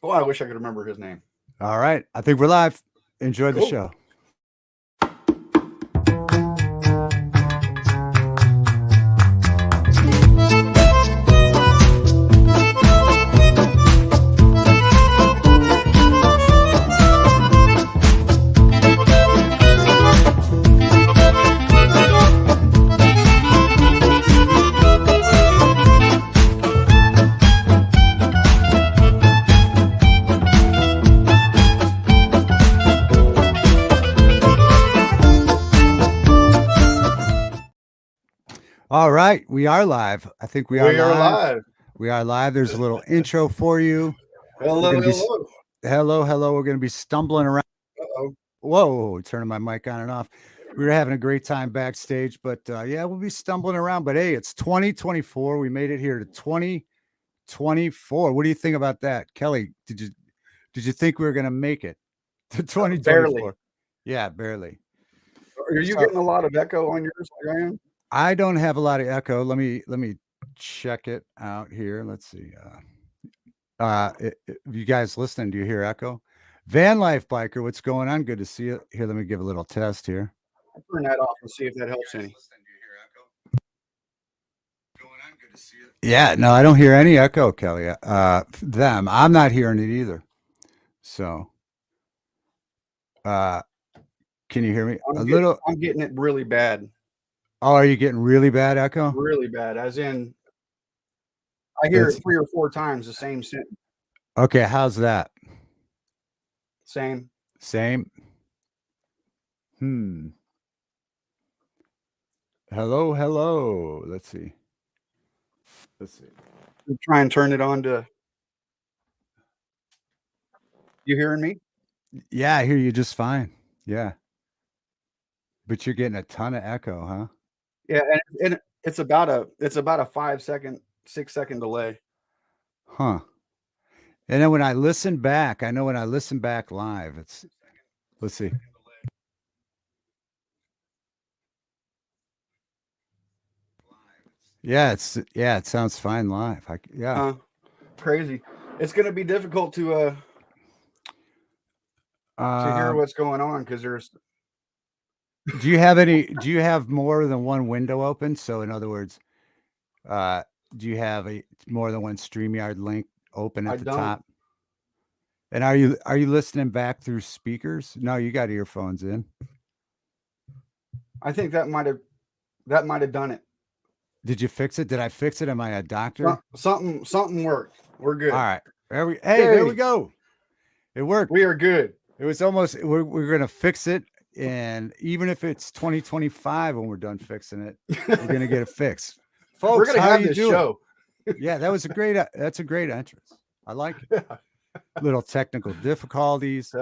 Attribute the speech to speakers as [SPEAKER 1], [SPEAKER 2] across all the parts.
[SPEAKER 1] Oh, I wish I could remember his name.
[SPEAKER 2] All right. I think we're live. Enjoy the
[SPEAKER 1] Cool.
[SPEAKER 2] show. All right, we are live. I think we are live. We are live. There's a little intro for you.
[SPEAKER 1] Hello.
[SPEAKER 2] Hello. We're going to be stumbling around.
[SPEAKER 1] Uh-oh.
[SPEAKER 2] Whoa, turning my mic on and off. We were having a great time backstage, but yeah, we'll be stumbling around. But hey, it's 2024. We made it here to 2024. What do you think about that, Kelly? Did you think we were going to make it to 2024?
[SPEAKER 1] Barely.
[SPEAKER 2] Yeah, barely.
[SPEAKER 1] Are you getting a lot of echo on yours like I am?
[SPEAKER 2] I don't have a lot of echo. Let me check it out here. Let's see. You guys listening, do you hear echo? Van Life Biker, what's going on? Good to see you. Here, let me give a little test here.
[SPEAKER 1] I'll turn that off and see if that helps any.
[SPEAKER 2] Yeah, no, I don't hear any echo, Kelly. Them. I'm not hearing it either. So can you hear me?
[SPEAKER 1] I'm getting it really bad.
[SPEAKER 2] Oh, are you getting really bad echo?
[SPEAKER 1] Really bad, as in I hear it 3 or 4 times the same sentence.
[SPEAKER 2] Okay, how's that?
[SPEAKER 1] Same.
[SPEAKER 2] Hello. Let's see.
[SPEAKER 1] Try and turn it on to. You hearing me?
[SPEAKER 2] Yeah, I hear you just fine. Yeah. But you're getting a ton of echo, huh?
[SPEAKER 1] Yeah, and it's about a 5-second, 6-second delay.
[SPEAKER 2] Huh. And then when I listen back, I know when I listen back live, let's see. Yeah, it sounds fine live.
[SPEAKER 1] Crazy. It's going to be difficult to hear what's going on because there's.
[SPEAKER 2] Do you have more than one window open? So in other words, do you have more than one StreamYard link open at the top? And are you listening back through speakers? No, you got earphones in.
[SPEAKER 1] I think that might have done it.
[SPEAKER 2] Did you fix it? Did I fix it? Am I a doctor?
[SPEAKER 1] Something worked. We're good.
[SPEAKER 2] All right. There we go. It worked.
[SPEAKER 1] We are good.
[SPEAKER 2] It was almost, we're going to fix it. And even if it's 2025 when we're done fixing it, we're going to get it fixed. Folks,
[SPEAKER 1] we're going to have this show.
[SPEAKER 2] Yeah, that's a great entrance. I like it. Little technical difficulties.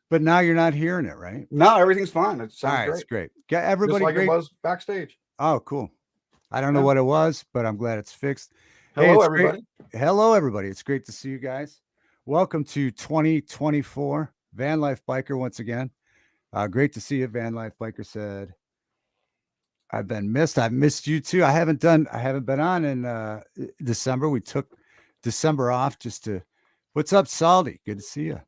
[SPEAKER 2] But now you're not hearing it, right?
[SPEAKER 1] No, everything's fine. It sounds
[SPEAKER 2] all right,
[SPEAKER 1] great.
[SPEAKER 2] It's great. Got everybody
[SPEAKER 1] just like
[SPEAKER 2] great.
[SPEAKER 1] It was backstage.
[SPEAKER 2] Oh, cool. I don't know what it was, but I'm glad it's fixed.
[SPEAKER 1] Hello, everybody.
[SPEAKER 2] Hello, everybody. It's great to see you guys. Welcome to 2024. Van Life Biker once again. Great to see you. Van Life Biker said, I've been missed. I've missed you too. I haven't been on in December. We took December off just to. What's up, Salty? Good to see you.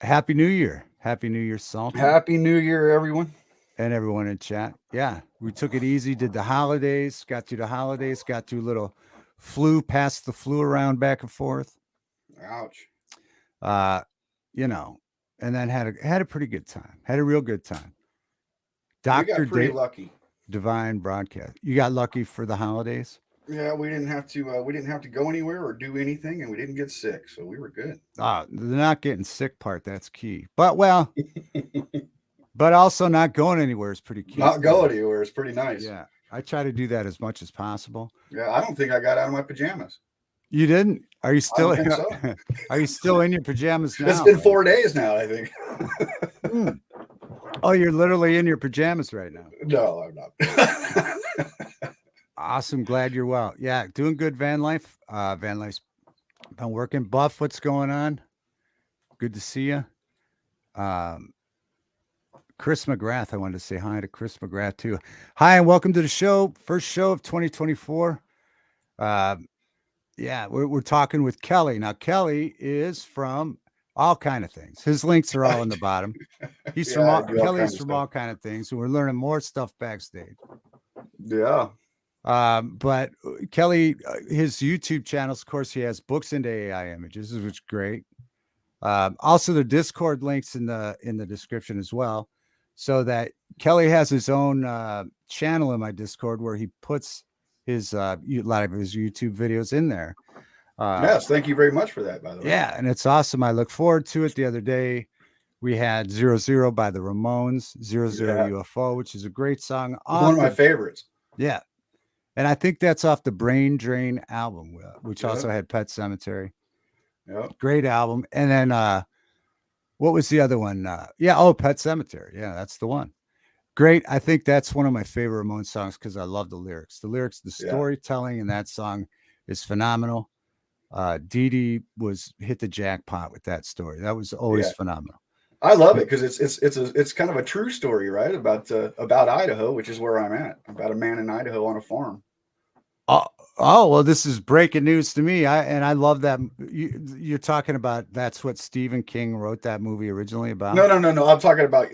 [SPEAKER 2] Happy New Year. Happy New Year, Salty.
[SPEAKER 1] Happy New Year, everyone.
[SPEAKER 2] And everyone in chat. Yeah, we took it easy, did the holidays, got through a little flu, passed the flu around back and forth.
[SPEAKER 1] Ouch.
[SPEAKER 2] And then had a pretty good time. Had a real good time.
[SPEAKER 1] Dr. Lucky.
[SPEAKER 2] Divine Broadcast. You got lucky for the holidays?
[SPEAKER 1] Yeah, we didn't have to go anywhere or do anything, and we didn't get sick, so we were good.
[SPEAKER 2] The not getting sick part, that's key. But but also not going anywhere is pretty key.
[SPEAKER 1] Not going anywhere is pretty nice.
[SPEAKER 2] Yeah, I try to do that as much as possible.
[SPEAKER 1] Yeah, I don't think I got out of my pajamas.
[SPEAKER 2] You didn't? Are you still?
[SPEAKER 1] I don't think so.
[SPEAKER 2] Are you still in your pajamas now?
[SPEAKER 1] It's been 4 days now, I think.
[SPEAKER 2] Oh, you're literally in your pajamas right now.
[SPEAKER 1] No, I'm not.
[SPEAKER 2] Awesome. Glad you're well. Yeah, doing good, Van Life. Van Life's been working. Buff, what's going on? Good to see you. Chris McGrath, I wanted to say hi to Chris McGrath too. Hi, and welcome to the show. First show of 2024. Yeah, we're talking with Kelly. Now, Kelly is from all kind of things. His links are all in the bottom. He's from
[SPEAKER 1] Yeah, I do all
[SPEAKER 2] Kelly's
[SPEAKER 1] kinds of
[SPEAKER 2] from
[SPEAKER 1] stuff.
[SPEAKER 2] all kind of things, and we're learning more stuff backstage.
[SPEAKER 1] Yeah.
[SPEAKER 2] But Kelly, his YouTube channels, of course, he has books into AI images, which is great. Also, the Discord links in the description as well, so that Kelly has his own channel in my Discord where he puts his a lot of his YouTube videos in there.
[SPEAKER 1] Yes, thank you very much for that, by the way.
[SPEAKER 2] Yeah, and it's awesome. I look forward to it. The other day, we had 00 by the Ramones, 00
[SPEAKER 1] Yeah.
[SPEAKER 2] UFO, which is a great song.
[SPEAKER 1] One of my favorites.
[SPEAKER 2] Yeah. And I think that's off the Brain Drain album, which
[SPEAKER 1] Yeah.
[SPEAKER 2] also had Pet Cemetery.
[SPEAKER 1] Yeah.
[SPEAKER 2] Great album. And then what was the other one? Pet Cemetery. Yeah, that's the one. Great. I think that's one of my favorite Ramones songs because I love the lyrics. The
[SPEAKER 1] Yeah.
[SPEAKER 2] storytelling in that song is phenomenal. Dee Dee hit the jackpot with that story. That was always phenomenal.
[SPEAKER 1] I love it because it's kind of a true story, right? About Idaho, which is where I'm at. About a man in Idaho on a farm.
[SPEAKER 2] Well, this is breaking news to me. I love that. You're talking about that's what Stephen King wrote that movie originally about.
[SPEAKER 1] No. I'm talking about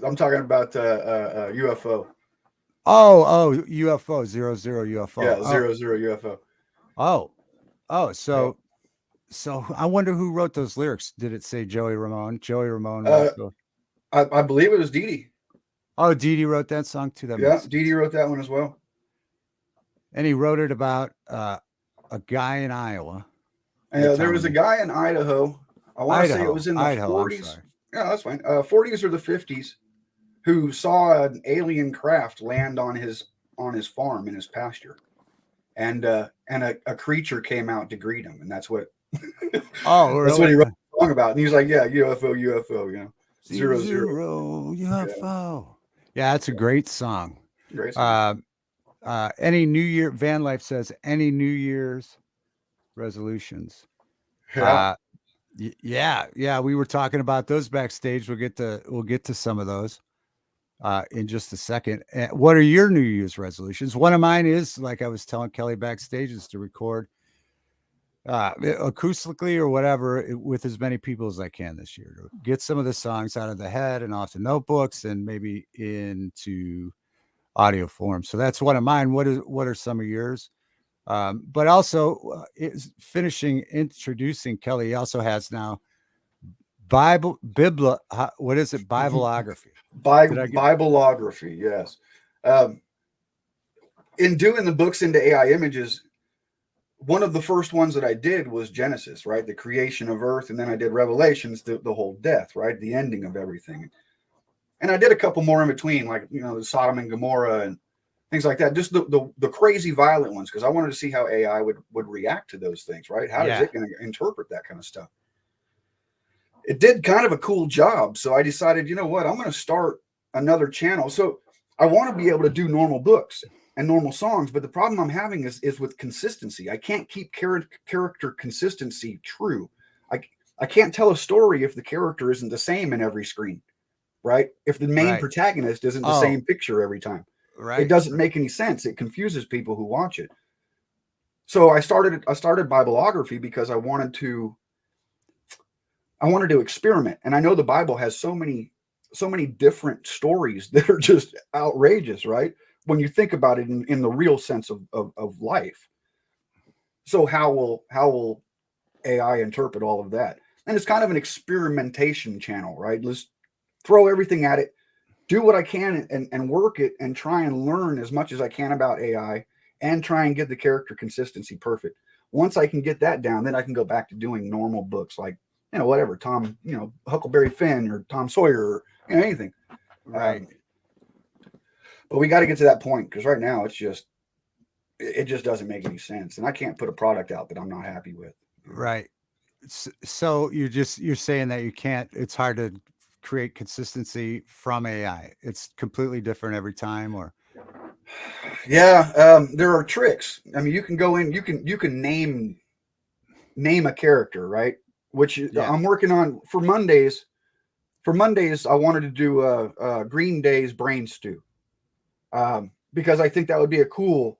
[SPEAKER 1] UFO.
[SPEAKER 2] UFO 00 UFO.
[SPEAKER 1] Yeah, 00 UFO.
[SPEAKER 2] So I wonder who wrote those lyrics. Did it say Joey Ramone? Joey Ramone wrote
[SPEAKER 1] I believe it was Dee Dee.
[SPEAKER 2] Oh, Dee Dee wrote that song too.
[SPEAKER 1] Yeah, Dee Dee wrote that one as well.
[SPEAKER 2] And he wrote it about a guy in Iowa.
[SPEAKER 1] There was a guy in Idaho. I want to say it was in the 40s. Yeah, that's fine. 40s or the 50s, who saw an alien craft land on his farm in his pasture, and a creature came out to greet him, and that's what.
[SPEAKER 2] Really?
[SPEAKER 1] That's what he wrote a song about. And he was like, "Yeah, UFO, you know, 00
[SPEAKER 2] UFO." Yeah, that's a great song.
[SPEAKER 1] Great song.
[SPEAKER 2] Any New Year Van Life says any New Year's resolutions.
[SPEAKER 1] Yeah.
[SPEAKER 2] Yeah. We were talking about those backstage. We'll get to some of those in just a second. What are your New Year's resolutions? One of mine is, like I was telling Kelly backstage, is to record acoustically or whatever with as many people as I can this year to get some of the songs out of the head and off the notebooks and maybe into audio form. So that's one of mine. What are some of yours? But also is introducing Kelly. He also has now what is it? Bibleography.
[SPEAKER 1] Bibleography, yes. In doing the books into AI images, one of the first ones that I did was Genesis, right? The creation of Earth. And then I did Revelations, the whole death, right? The ending of everything. And I did a couple more in between, like, the Sodom and Gomorrah and things like that. Just the crazy violent ones, because I wanted to see how AI would react to those things, right? How is it going to interpret that kind of stuff? It did kind of a cool job. So I decided, you know what, I'm going to start another channel. So I want to be able to do normal books and normal songs, but the problem I'm having is with consistency. I can't keep character consistency true. I can't tell a story if the character isn't the same in every screen, right? If the main protagonist isn't the same picture every time, right? It doesn't make any sense. It confuses people who watch it. So I started Bibleography because I wanted to experiment. And I know the Bible has so many different stories that are just outrageous, right? When you think about it in the real sense of life. So how will AI interpret all of that? And it's kind of an experimentation channel, right? Let's throw everything at it, do what I can and work it and try and learn as much as I can about AI and try and get the character consistency perfect. Once I can get that down, then I can go back to doing normal books like, whatever, Tom, Huckleberry Finn or Tom Sawyer or anything.
[SPEAKER 2] Right.
[SPEAKER 1] But we got to get to that point, because right now it just doesn't make any sense. And I can't put a product out that I'm not happy with.
[SPEAKER 2] Right. So you're saying that it's hard to create consistency from AI. It's completely different every time, or?
[SPEAKER 1] Yeah. There are tricks. I mean, you can go in, you can name a character, right? Which I'm working on for Mondays. For Mondays, I wanted to do Green Day's Brain Stew. Because I think that would be a cool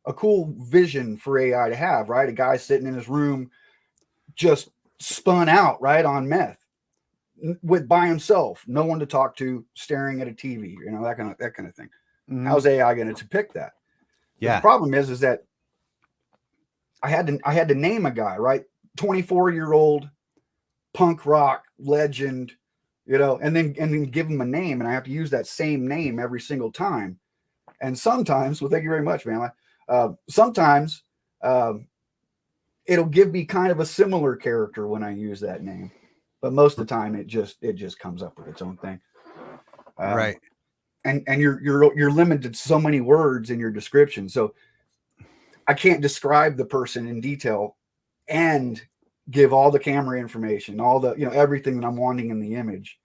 [SPEAKER 1] vision for AI to have, right? A guy sitting in his room just spun out, right, on meth by himself, no one to talk to, staring at a TV, that kind of thing.
[SPEAKER 2] Mhm.
[SPEAKER 1] How's AI going to depict that? But the problem is that I had to name a guy, right? 24-year-old punk rock legend, and then give him a name, and I have to use that same name every single time. And sometimes, well, thank you very much, man. Sometimes it'll give me kind of a similar character when I use that name, but most of the time it just comes up with its own thing.
[SPEAKER 2] Right.
[SPEAKER 1] And you're limited to so many words in your description, so I can't describe the person in detail and give all the camera information, all the everything that I'm wanting in the image.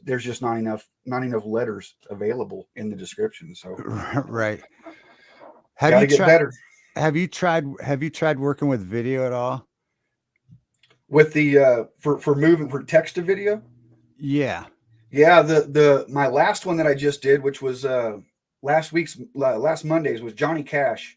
[SPEAKER 1] There's just not enough letters available in the description. So
[SPEAKER 2] right.
[SPEAKER 1] Have you better.
[SPEAKER 2] Have you tried working with video at all?
[SPEAKER 1] With the for moving for text to video?
[SPEAKER 2] Yeah.
[SPEAKER 1] My last one that I just did, which was last Monday's, was Johnny Cash,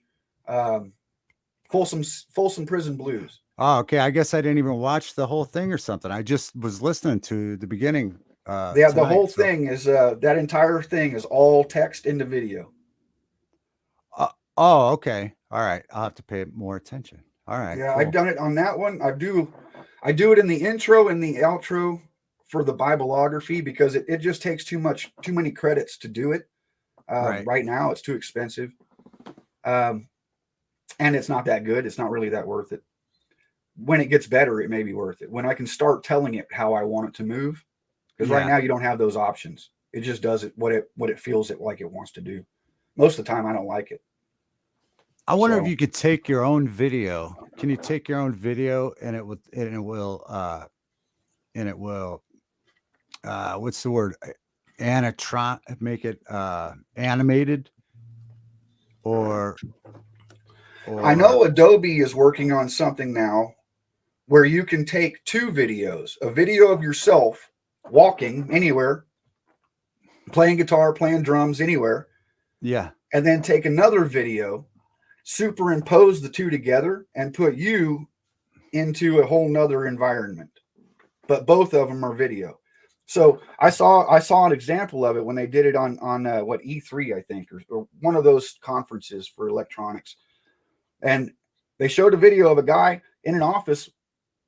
[SPEAKER 1] Folsom Prison Blues.
[SPEAKER 2] Oh, okay. I guess I didn't even watch the whole thing or something. I just was listening to the beginning.
[SPEAKER 1] The whole thing is that entire thing is all text into video.
[SPEAKER 2] Oh, okay. All right. I'll have to pay more attention. All right.
[SPEAKER 1] Yeah,
[SPEAKER 2] cool.
[SPEAKER 1] I've done it on that one. I do it in the intro and the outro for the Bibleography because it just takes too many credits to do it. Right now, it's too expensive. And it's not that good. It's not really that worth it. When it gets better, it may be worth it. When I can start telling it how I want it to move, because right now you don't have those options. It just does it what it feels like it wants to do. Most of the time, I don't like it.
[SPEAKER 2] I wonder if you could take your own video. Can you take your own video and it will what's the word? Make it animated or
[SPEAKER 1] I know Adobe is working on something now where you can take two videos, a video of yourself walking anywhere, playing guitar, playing drums, anywhere.
[SPEAKER 2] Yeah.
[SPEAKER 1] And then take another video, superimpose the two together, and put you into a whole nother environment. But both of them are video. So I saw an example of it when they did it on what, E3, I think, or one of those conferences for electronics. And they showed a video of a guy in an office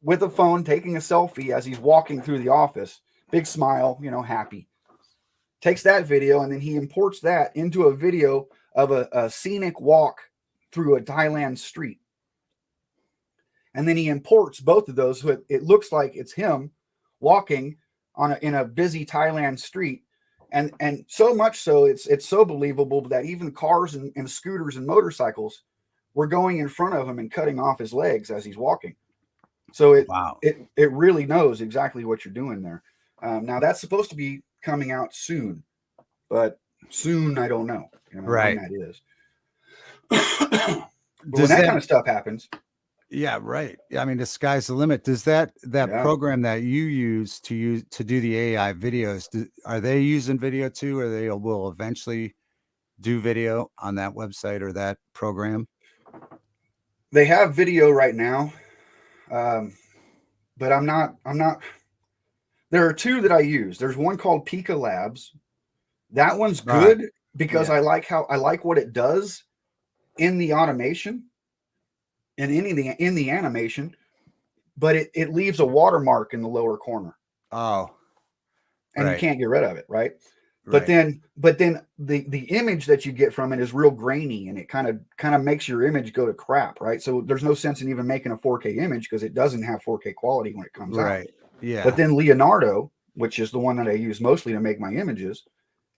[SPEAKER 1] with a phone taking a selfie as he's walking through the office. Big smile, happy. Takes that video and then he imports that into a video of a scenic walk through a Thailand street. And then he imports both of those. So it looks like it's him walking in a busy Thailand street. And so much so, it's so believable that even cars and scooters and motorcycles were going in front of him and cutting off his legs as he's walking. So it really knows exactly what you're doing there. Now that's supposed to be coming out soon, but soon I don't know,
[SPEAKER 2] right.
[SPEAKER 1] when that is. But when that kind of stuff happens.
[SPEAKER 2] Yeah, right. I mean, the sky's the limit. Does that program that you use to do the AI videos, are they using video too, or they will eventually do video on that website or that program?
[SPEAKER 1] They have video right now, but I'm not. There are two that I use. There's one called Pika Labs. That one's good because I like what it does in the automation and in the animation, but it leaves a watermark in the lower corner.
[SPEAKER 2] Oh,
[SPEAKER 1] and you can't get rid of it, right? But then the image that you get from it is real grainy, and it kind of makes your image go to crap, right? So there's no sense in even making a 4K image because it doesn't have 4K quality when it comes out.
[SPEAKER 2] Right. Yeah.
[SPEAKER 1] But then Leonardo, which is the one that I use mostly to make my images,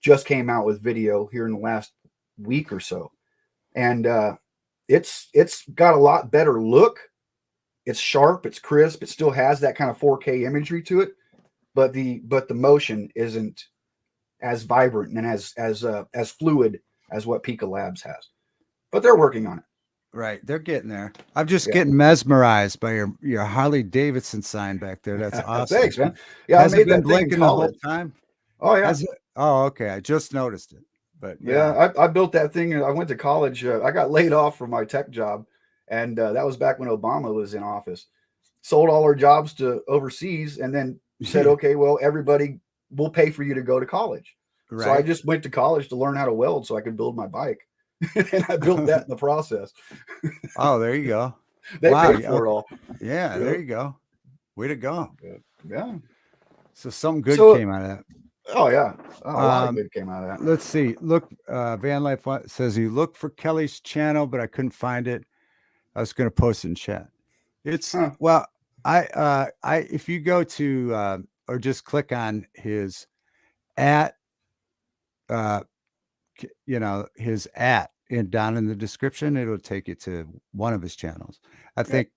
[SPEAKER 1] just came out with video here in the last week or so, and it's got a lot better look. It's sharp, it's crisp, it still has that kind of 4K imagery to it, but the motion isn't as vibrant and as fluid as what Pika Labs has. But they're working on it.
[SPEAKER 2] Right, they're getting there. I'm just getting mesmerized by your Harley Davidson sign back there. That's awesome.
[SPEAKER 1] Thanks, man. Yeah,
[SPEAKER 2] Has
[SPEAKER 1] I made
[SPEAKER 2] it been
[SPEAKER 1] that thing
[SPEAKER 2] blinking the whole time?
[SPEAKER 1] Oh yeah.
[SPEAKER 2] Oh, okay. I just noticed it. But
[SPEAKER 1] yeah, I built that thing. I went to college. I got laid off from my tech job, and that was back when Obama was in office. Sold all our jobs to overseas, and then said, okay, well, everybody will pay for you to go to college.
[SPEAKER 2] right.
[SPEAKER 1] So I just went to college to learn how to weld so I could build my bike. And I built that in the process.
[SPEAKER 2] Oh, there you go.
[SPEAKER 1] They
[SPEAKER 2] Wow,
[SPEAKER 1] paid for it all.
[SPEAKER 2] Yeah, there you go. Way to go.
[SPEAKER 1] Yeah.
[SPEAKER 2] So something good came out of that.
[SPEAKER 1] Oh, yeah. Oh, a lot of good came out of that.
[SPEAKER 2] Let's see. Look, Van Life says he looked for Kelly's channel, but I couldn't find it. I was going to post it in chat. It's well, I if you go to or just click on his at his at and down in the description, it'll take you to one of his channels. I think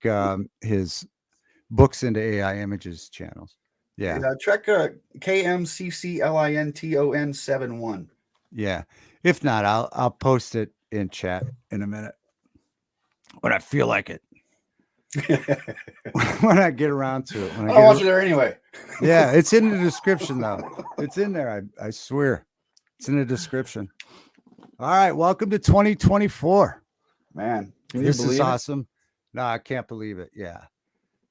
[SPEAKER 2] his Books into AI Images channels. Yeah.
[SPEAKER 1] Check KMCCLINTON71.
[SPEAKER 2] Yeah. If not, I'll post it in chat in a minute when I feel like it. When I get around to it.
[SPEAKER 1] When I want you there anyway.
[SPEAKER 2] Yeah, it's in the description though. It's in there. I swear. It's in the description. All right. Welcome to 2024.
[SPEAKER 1] Man,
[SPEAKER 2] this is awesome. No, I can't believe it. Yeah.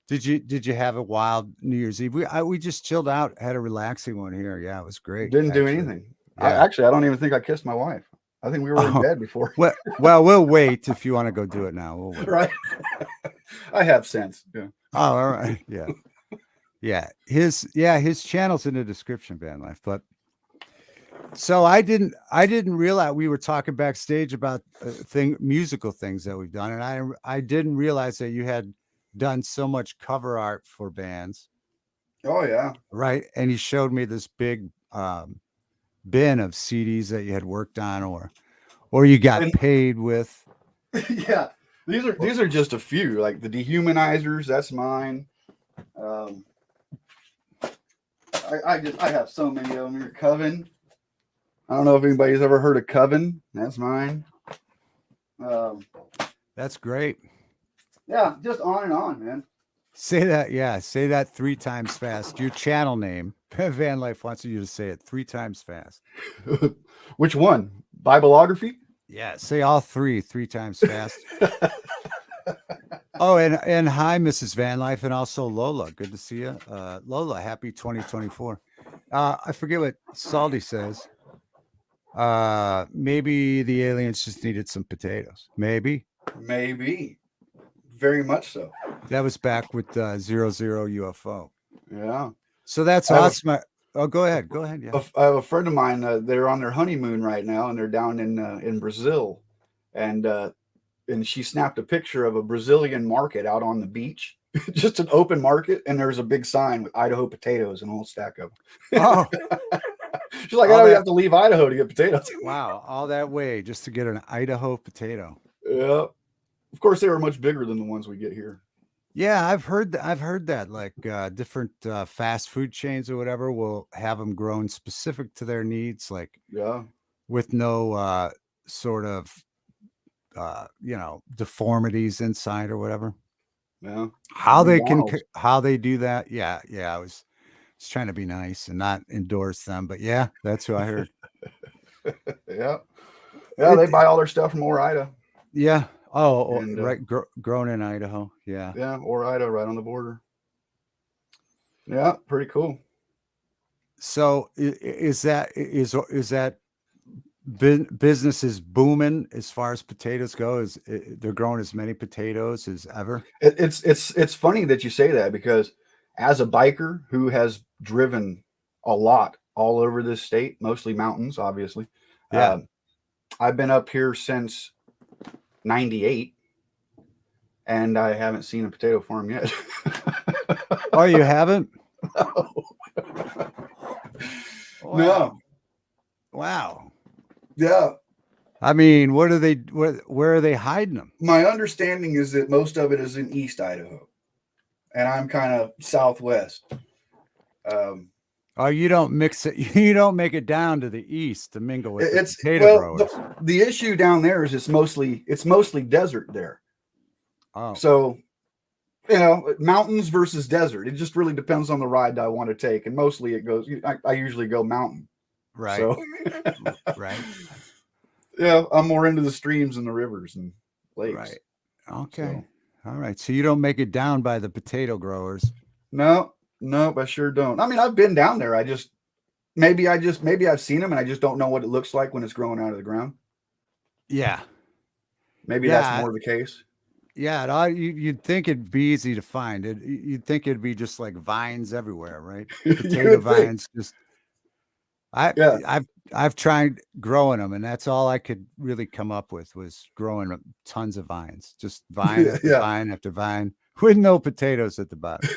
[SPEAKER 2] Did you have a wild New Year's Eve? We just chilled out, had a relaxing one here. Yeah, it was great.
[SPEAKER 1] Didn't do anything. Yeah. I don't even think I kissed my wife. I think we were in bed before.
[SPEAKER 2] Well, we'll wait if you want to go do it now. We'll wait.
[SPEAKER 1] Right. I have sense. Yeah.
[SPEAKER 2] Oh, all right. Yeah. Yeah. His channel's in the description, Van Life. But so I didn't realize we were talking backstage about musical things that we've done, and I didn't realize that you had done so much cover art for bands.
[SPEAKER 1] Oh yeah.
[SPEAKER 2] Right. And he showed me this big bin of CDs that you had worked on or you got paid with.
[SPEAKER 1] Yeah. These are just a few, like the Dehumanizers, that's mine. I have so many of them here. Coven. I don't know if anybody's ever heard of Coven. That's mine.
[SPEAKER 2] That's great.
[SPEAKER 1] Yeah, just on and on, man.
[SPEAKER 2] Say that, yeah. Say that 3 times fast. Your channel name. Van Life wants you to say it 3 times fast.
[SPEAKER 1] Which one? Bibleography?
[SPEAKER 2] Yeah, say all 3 times fast. Oh, and hi, Mrs. Van Life, and also Lola. Good to see you. Lola, happy 2024. I forget what Salty says. Maybe the aliens just needed some potatoes. Maybe. Very much so. That was back with 00 UFO.
[SPEAKER 1] Yeah.
[SPEAKER 2] So that's awesome. Go ahead. Yeah.
[SPEAKER 1] I have a friend of mine. They're on their honeymoon right now, and they're down in Brazil, and she snapped a picture of a Brazilian market out on the beach, just an open market, and there's a big sign with Idaho potatoes and a whole stack of them. Oh. She's like, you have to leave Idaho to get potatoes.
[SPEAKER 2] Wow, all that way just to get an Idaho potato.
[SPEAKER 1] Yeah. Of course, they were much bigger than the ones we get here.
[SPEAKER 2] Yeah, I've heard that. Like different fast food chains or whatever will have them grown specific to their needs, like with no sort of deformities inside or whatever.
[SPEAKER 1] Yeah.
[SPEAKER 2] How they do that? Yeah. I was trying to be nice and not endorse them, but yeah, that's who I heard.
[SPEAKER 1] Yeah. They buy all their stuff from Ore-Ida.
[SPEAKER 2] Yeah. Oh, right. Grown in Idaho. Yeah.
[SPEAKER 1] Yeah. Ore-Ida, right on the border. Yeah. Pretty cool.
[SPEAKER 2] So is that business is booming as far as potatoes go? They're growing as many potatoes as ever?
[SPEAKER 1] It's funny that you say that, because as a biker who has driven a lot all over this state, mostly mountains, obviously.
[SPEAKER 2] Yeah.
[SPEAKER 1] I've been up here since 98, and I haven't seen a potato farm yet.
[SPEAKER 2] Oh, you haven't?
[SPEAKER 1] No.
[SPEAKER 2] Wow.
[SPEAKER 1] No.
[SPEAKER 2] Wow.
[SPEAKER 1] Yeah.
[SPEAKER 2] I mean, where are they hiding them?
[SPEAKER 1] My understanding is that most of it is in East Idaho, and I'm kind of southwest.
[SPEAKER 2] Oh, you don't mix it. You don't make it down to the east to mingle with the potato growers.
[SPEAKER 1] The issue down there is it's mostly desert there.
[SPEAKER 2] Oh,
[SPEAKER 1] so mountains versus desert. It just really depends on the ride I want to take, and mostly it goes. I usually go mountain.
[SPEAKER 2] Right.
[SPEAKER 1] So.
[SPEAKER 2] Right.
[SPEAKER 1] Yeah, I'm more into the streams and the rivers and lakes.
[SPEAKER 2] Right. Okay.
[SPEAKER 1] So,
[SPEAKER 2] All right. So you don't make it down by the potato growers.
[SPEAKER 1] no, I sure don't. I mean, I've been down there. Maybe I've seen them and I just don't know what it looks like when it's growing out of the ground.
[SPEAKER 2] Yeah.
[SPEAKER 1] Maybe that's more the case.
[SPEAKER 2] Yeah, you'd think it'd be easy to find. You'd think it'd be just like vines everywhere, right? Potato vines. Just I've tried growing them, and that's all I could really come up with was growing tons of vines, just vine after vine after vine, with no potatoes at the bottom.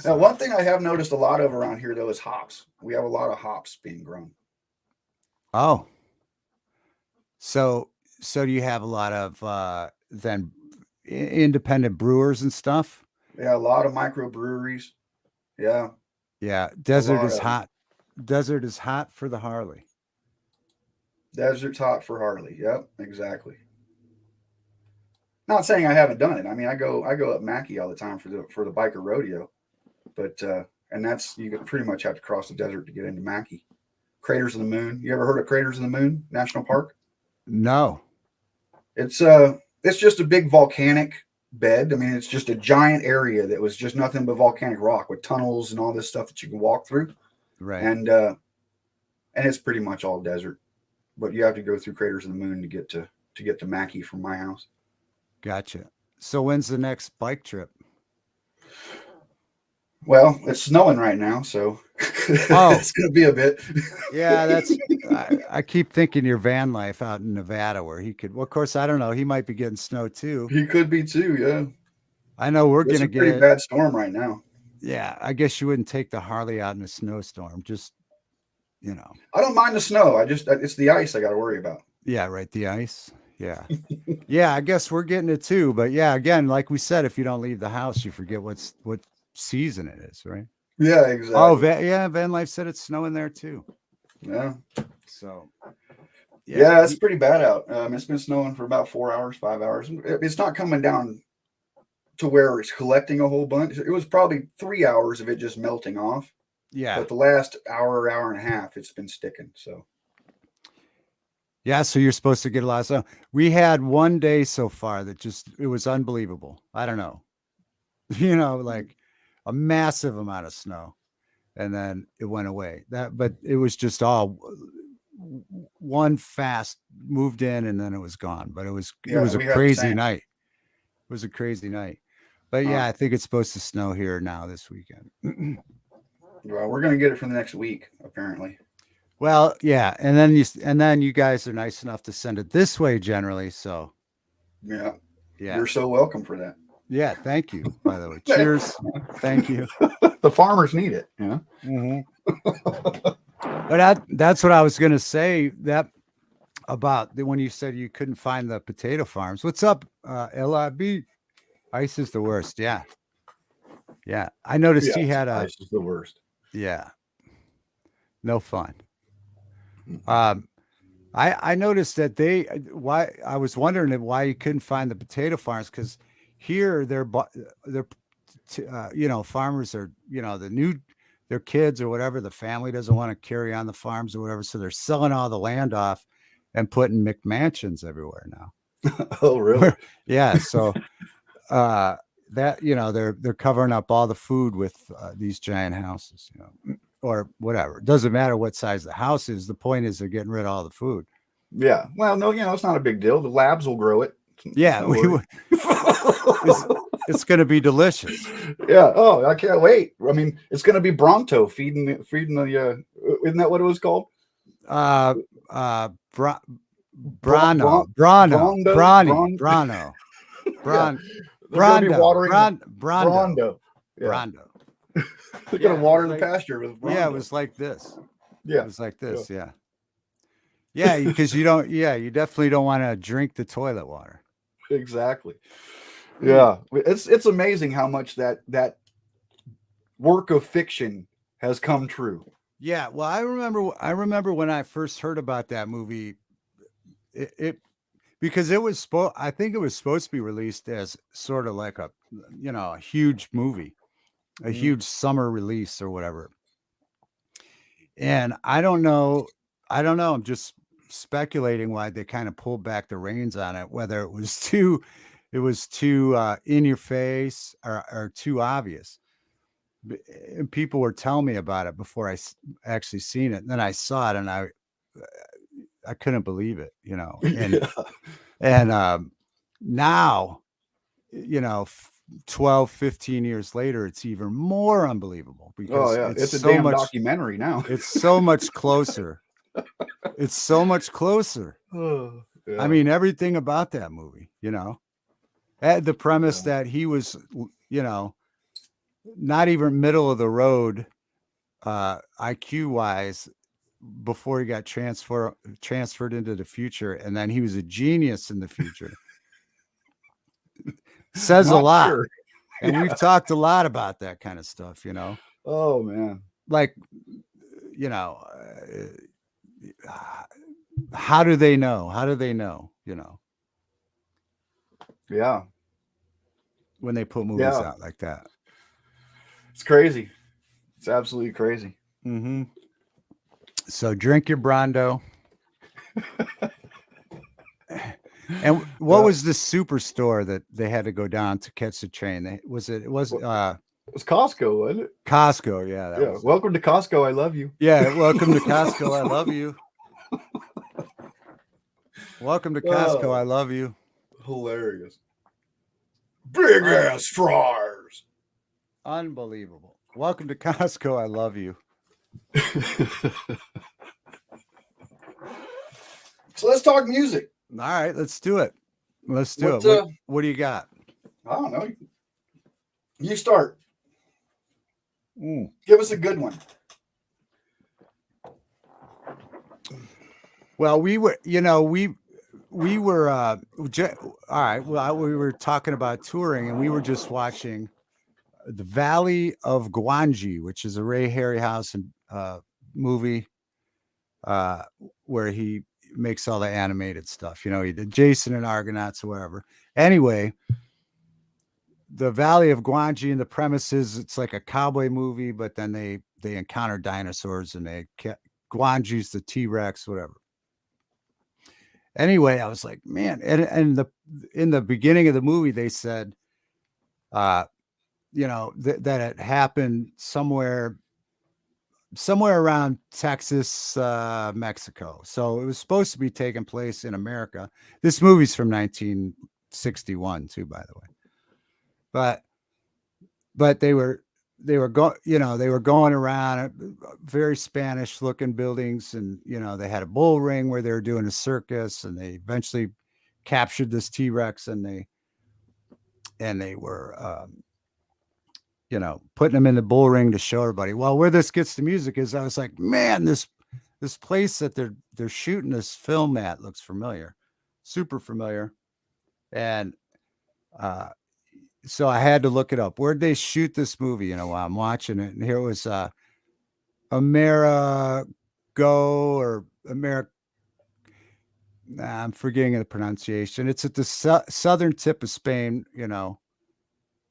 [SPEAKER 1] Now, one thing I have noticed a lot of around here though is hops. We have a lot of hops being grown.
[SPEAKER 2] Oh, so do you have a lot of then independent brewers and stuff?
[SPEAKER 1] Yeah, a lot of microbreweries. Yeah.
[SPEAKER 2] Yeah. Desert is hot. Desert is hot for the Harley.
[SPEAKER 1] Desert's hot for Harley. Yep, exactly. Not saying I haven't done it. I mean, I go up Mackey all the time for the biker rodeo, but and that's you pretty much have to cross the desert to get into Mackey. Craters of the Moon. You ever heard of Craters of the Moon National Park?
[SPEAKER 2] No.
[SPEAKER 1] It's just a big volcanic bed. I mean, it's just a giant area that was just nothing but volcanic rock with tunnels and all this stuff that you can walk through.
[SPEAKER 2] Right.
[SPEAKER 1] And it's pretty much all desert, but you have to go through Craters of the Moon to get to Mackey from my house.
[SPEAKER 2] Gotcha. So when's the next bike trip?
[SPEAKER 1] Well, it's snowing right now, so it's going to be a bit.
[SPEAKER 2] Yeah, I keep thinking your van life out in Nevada where he could, well, of course, I don't know. He might be getting snow too.
[SPEAKER 1] He could be too, yeah.
[SPEAKER 2] I know we're going to get
[SPEAKER 1] a pretty bad storm right now.
[SPEAKER 2] Yeah, I guess you wouldn't take the Harley out in a snowstorm. Just,
[SPEAKER 1] I don't mind the snow. It's the ice I got to worry about.
[SPEAKER 2] Yeah, right. The ice. Yeah. Yeah, I guess we're getting it too. But yeah, again, like we said, if you don't leave the house, you forget what season it is, right?
[SPEAKER 1] Yeah, exactly.
[SPEAKER 2] Oh, Van Life said it's snowing there too.
[SPEAKER 1] Yeah.
[SPEAKER 2] So.
[SPEAKER 1] Yeah, it's pretty bad out. It's been snowing for about 4 hours, 5 hours. It's not coming down to where it's collecting a whole bunch. It was probably 3 hours of it just melting off.
[SPEAKER 2] Yeah.
[SPEAKER 1] But the last hour and a half, it's been sticking. So.
[SPEAKER 2] Yeah, so you're supposed to get a lot of snow. We had one day so far that it was unbelievable. I don't know. Like a massive amount of snow. And then it went away. But it was just all one fast moved in and then it was gone. But it was a crazy night. It was a crazy night. But yeah, I think it's supposed to snow here now this weekend.
[SPEAKER 1] Well, we're going to get it for the next week, apparently.
[SPEAKER 2] Well, yeah, and then you guys are nice enough to send it this way generally, so
[SPEAKER 1] yeah, you're so welcome for that.
[SPEAKER 2] Yeah, thank you. By the way, cheers, thank you.
[SPEAKER 1] The farmers need it, yeah.
[SPEAKER 2] But that's what I was gonna say that about when you said you couldn't find the potato farms. What's up, LIB? Ice is the worst. Yeah, I noticed he had
[SPEAKER 1] ice is the worst.
[SPEAKER 2] Yeah, no fun. I noticed that I was wondering why you couldn't find the potato farms, because here they're farmers are, their kids or whatever, the family doesn't want to carry on the farms or whatever. So they're selling all the land off and putting McMansions everywhere now.
[SPEAKER 1] Oh, really?
[SPEAKER 2] Yeah. So, that, they're covering up all the food with these giant houses, or whatever. It doesn't matter what size the house is. The point is they're getting rid of all the food.
[SPEAKER 1] Yeah. Well, no, it's not a big deal. The labs will grow it.
[SPEAKER 2] Yeah. It's going to be delicious.
[SPEAKER 1] Yeah. Oh, I can't wait. I mean, it's going to be Bronto feeding the, isn't that what it was called?
[SPEAKER 2] Brano.
[SPEAKER 1] They're gonna water the pasture with Bronto.
[SPEAKER 2] Yeah, it was like this.
[SPEAKER 1] Yeah,
[SPEAKER 2] it was like this. Yeah, because you definitely don't want to drink the toilet water.
[SPEAKER 1] Exactly. Yeah, it's amazing how much that work of fiction has come true.
[SPEAKER 2] Yeah, well, I remember when I first heard about that movie, it because I think it was supposed to be released as sort of like a huge movie, a huge summer release or whatever. And I don't know. I'm just speculating why they kind of pulled back the reins on it, whether it was too in your face or too obvious. And people were telling me about it before I actually seen it. And then I saw it and I couldn't believe it, you know. And now, you know, 12, 15 years later, it's even more unbelievable because
[SPEAKER 1] it's a damn documentary now.
[SPEAKER 2] It's so much closer. It's so much closer. I mean, everything about that movie, you know, the premise that he was, you know, not even middle of the road, IQ wise, before he got transferred into the future, and then he was a genius in the future. Says a lot. Sure. And we've talked a lot about that kind of stuff, you know.
[SPEAKER 1] Oh man.
[SPEAKER 2] Like, you know, how do they know? How do they know, you know?
[SPEAKER 1] Yeah.
[SPEAKER 2] When they put movies out like that.
[SPEAKER 1] It's crazy. It's absolutely crazy.
[SPEAKER 2] Mm-hmm. So drink your Brando. And what was the superstore that they had to go down to catch the train? It was Costco,
[SPEAKER 1] wasn't it?
[SPEAKER 2] Costco, yeah.
[SPEAKER 1] Yeah. Welcome to Costco. I love you.
[SPEAKER 2] Yeah, welcome to Costco. I love you. Welcome to Costco. I love you.
[SPEAKER 1] Hilarious. Big ass fries.
[SPEAKER 2] Unbelievable. Welcome to Costco. I love you.
[SPEAKER 1] So let's talk music.
[SPEAKER 2] All right, let's do it. Let's do it. What do you got?
[SPEAKER 1] I don't know. You start. Give us a good one.
[SPEAKER 2] Well, we were all right. Well, we were talking about touring, and we were just watching The Valley of Gwangi, which is a Ray Harryhausen movie where he makes all the animated stuff. You know, he did Jason and Argonauts or whatever. Anyway, The Valley of Gwangi, and the premise is it's like a cowboy movie, but then they encounter dinosaurs, and Gwangi's the T-Rex, whatever. Anyway, I was like, man, and in the beginning of the movie, they said, you know, that it happened somewhere around Texas, Mexico. So it was supposed to be taking place in America. This movie's from 1961 too, by the way. But they were going around very Spanish looking buildings, and you know, they had a bull ring where they were doing a circus, and they eventually captured this T-Rex, and they were you know, putting them in the bull ring to show everybody. Well, where this gets to music is, I was like, man, this place that they're shooting this film at looks familiar, super familiar. And so I had to look it up. Where'd they shoot this movie? You know, while I'm watching it, and here was Amerigo or America. I'm forgetting the pronunciation. It's at the southern tip of Spain, you know,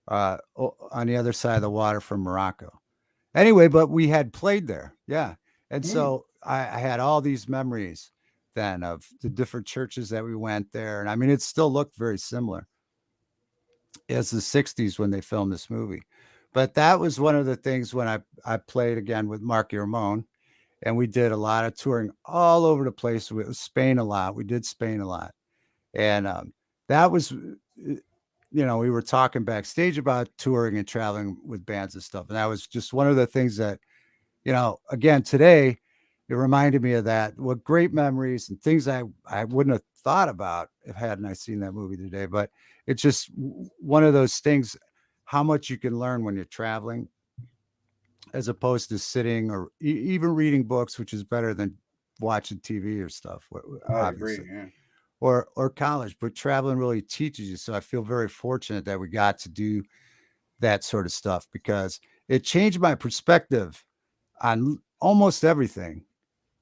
[SPEAKER 2] on the other side of the water from Morocco. Anyway, but we had played there. Yeah. And so I had all these memories then of the different churches that we went there. And I mean, it still looked very similar as the 60s when they filmed this movie. But that was one of the things when I played again with Marky Ramone, and we did a lot of touring all over the place. It was Spain a lot. We did Spain a lot. And that was, you know, we were talking backstage about touring and traveling with bands and stuff. And that was just one of the things that, you know, again, today, it reminded me of that. What great memories and things I wouldn't have thought about if hadn't I seen that movie today. But it's just one of those things, how much you can learn when you're traveling, as opposed to sitting or even reading books, which is better than watching TV or stuff.
[SPEAKER 1] I agree. Yeah.
[SPEAKER 2] Or college, but traveling really teaches you. So I feel very fortunate that we got to do that sort of stuff, because it changed my perspective on almost everything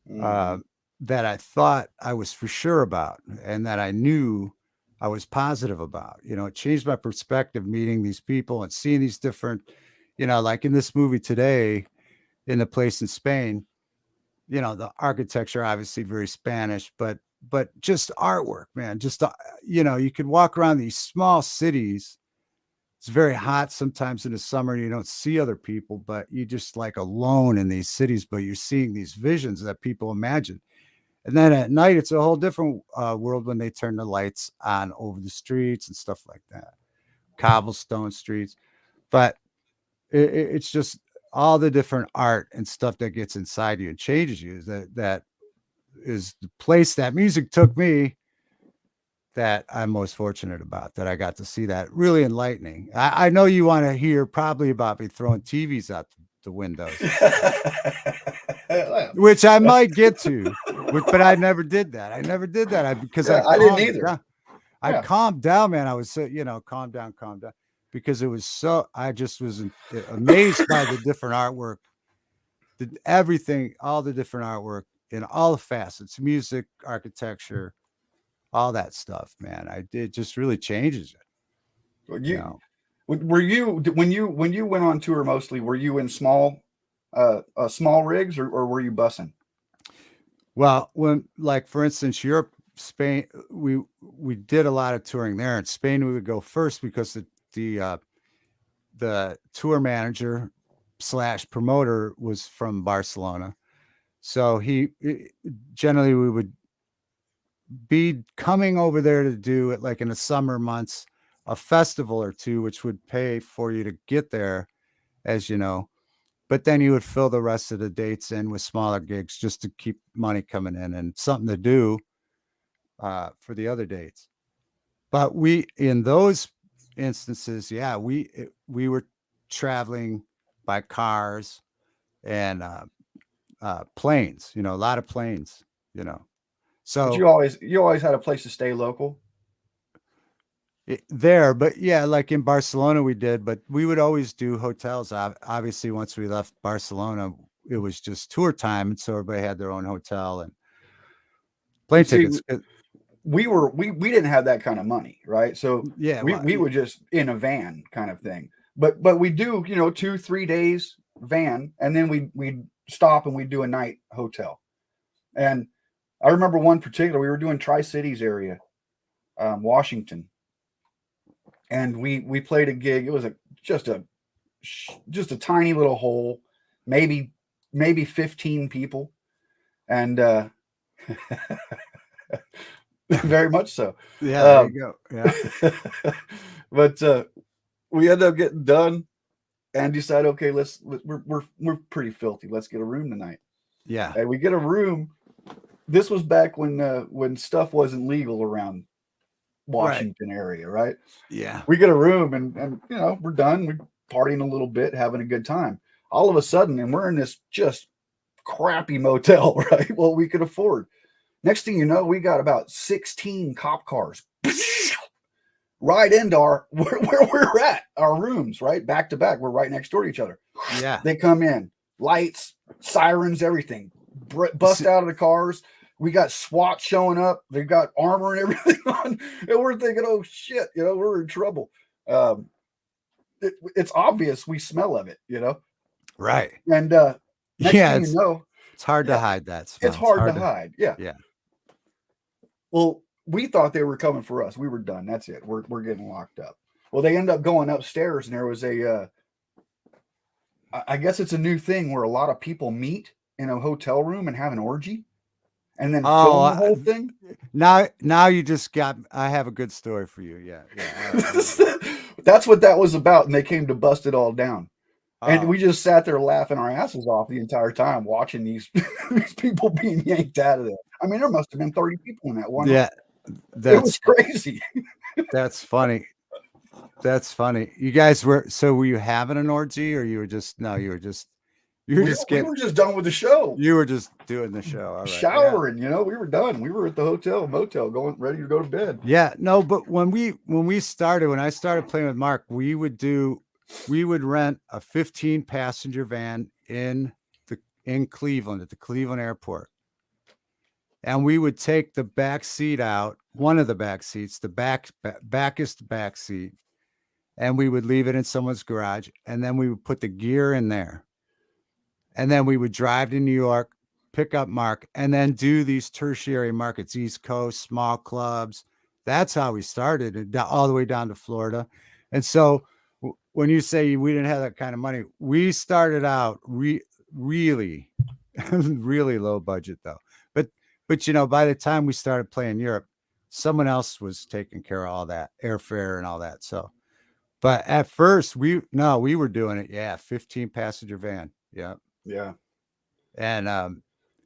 [SPEAKER 2] that I thought I was for sure about, and that I knew I was positive about. You know, it changed my perspective meeting these people and seeing these different, you know, like in this movie today, in the place in Spain, you know, the architecture, obviously very Spanish, but just artwork, man. Just, you know, you could walk around these small cities. It's very hot sometimes in the summer. You don't see other people, but you just like alone in these cities, but you're seeing these visions that people imagine. And then at night, it's a whole different world when they turn the lights on over the streets and stuff like that, cobblestone streets. But it's just all the different art and stuff that gets inside you and changes you. That is the place that music took me, that I'm most fortunate about, that I got to see. That really enlightening. I know you want to hear probably about me throwing TVs out the windows, which I might get to, but I never did that. I never did that because
[SPEAKER 1] Yeah, I didn't either.
[SPEAKER 2] down. I
[SPEAKER 1] Yeah.
[SPEAKER 2] calmed down, man. I was so, you know, calm down, because it was so, I just was amazed by the different artwork, everything, all the different artwork in all the facets, music, architecture, all that stuff, man. It just really changes it. You know?
[SPEAKER 1] Were you when you went on tour mostly? Were you in small rigs or were you bussing?
[SPEAKER 2] Well, when, like, for instance, Europe, Spain, we did a lot of touring there. In Spain, we would go first because the tour manager / promoter was from Barcelona. So generally we would be coming over there to do it, like in the summer months, a festival or two, which would pay for you to get there, as you know. But then you would fill the rest of the dates in with smaller gigs just to keep money coming in and something to do for the other dates. But in those instances, yeah, we were traveling by cars and planes, you know, a lot of planes, you know.
[SPEAKER 1] But
[SPEAKER 2] So
[SPEAKER 1] you always had a place to stay local.
[SPEAKER 2] there, but yeah, like in Barcelona we did, but we would always do hotels. Obviously, once we left Barcelona, it was just tour time, and so everybody had their own hotel and plane
[SPEAKER 1] See,
[SPEAKER 2] tickets.
[SPEAKER 1] we didn't have that kind of money, right? So
[SPEAKER 2] Yeah, well,
[SPEAKER 1] we were just in a van kind of thing. But we do, you know, 2-3 days van, and then we stop and we do a night hotel. And I remember one particular, we were doing Tri-Cities area, Washington, and we played a gig. It was just a tiny little hole, maybe 15 people, and very much so.
[SPEAKER 2] yeah, there you go. Yeah.
[SPEAKER 1] But we ended up getting done and decided, okay, we're pretty filthy. Let's get a room tonight.
[SPEAKER 2] Yeah.
[SPEAKER 1] And we get a room. This was back when stuff wasn't legal around Washington area, right?
[SPEAKER 2] Yeah.
[SPEAKER 1] We get a room and you know, we're done. We're partying a little bit, having a good time. All of a sudden, and we're in this just crappy motel, right? Well, we could afford. Next thing you know, we got about 16 cop cars right into where we're at, our rooms, right? Back to back. We're right next door to each other.
[SPEAKER 2] Yeah.
[SPEAKER 1] They come in, lights, sirens, everything, bust out of the cars. We got SWAT showing up. They got armor and everything on. And we're thinking, oh shit, you know, we're in trouble. It's obvious we smell of it, you know?
[SPEAKER 2] Right.
[SPEAKER 1] And next thing you know,
[SPEAKER 2] it's hard to hide that smell.
[SPEAKER 1] It's hard to hide. Yeah.
[SPEAKER 2] Yeah.
[SPEAKER 1] Well, we thought they were coming for us. We were done. That's it. We're getting locked up. Well, they end up going upstairs, and there was I guess it's a new thing where a lot of people meet in a hotel room and have an orgy, and then film the whole thing.
[SPEAKER 2] Now you just got. I have a good story for you. Yeah.
[SPEAKER 1] That's what that was about, and they came to bust it all down. And we just sat there laughing our asses off the entire time, watching these people being yanked out of there. I mean, there must have been 30 people in that one.
[SPEAKER 2] Yeah,
[SPEAKER 1] it was crazy.
[SPEAKER 2] That's funny. That's funny. You guys were you having an orgy, or you were just we were just
[SPEAKER 1] done with the show.
[SPEAKER 2] You were just doing the show. All right.
[SPEAKER 1] Showering, you know, we were done. We were at the motel, ready to go to bed.
[SPEAKER 2] Yeah, no, but when I started playing with Mark, we would rent a 15-passenger van in Cleveland at the Cleveland airport. And we would take the back seat out, one of the back seats, the backest back seat, and we would leave it in someone's garage. And then we would put the gear in there. And then we would drive to New York, pickup mark, and then do these tertiary markets, East Coast, small clubs. That's how we started, all the way down to Florida. And so when you say we didn't have that kind of money, we started out really, really low budget though. But you know, by the time we started playing Europe, someone else was taking care of all that airfare and all that. So, but at first we were doing it. Yeah. 15 passenger van. Yeah.
[SPEAKER 1] Yeah.
[SPEAKER 2] And,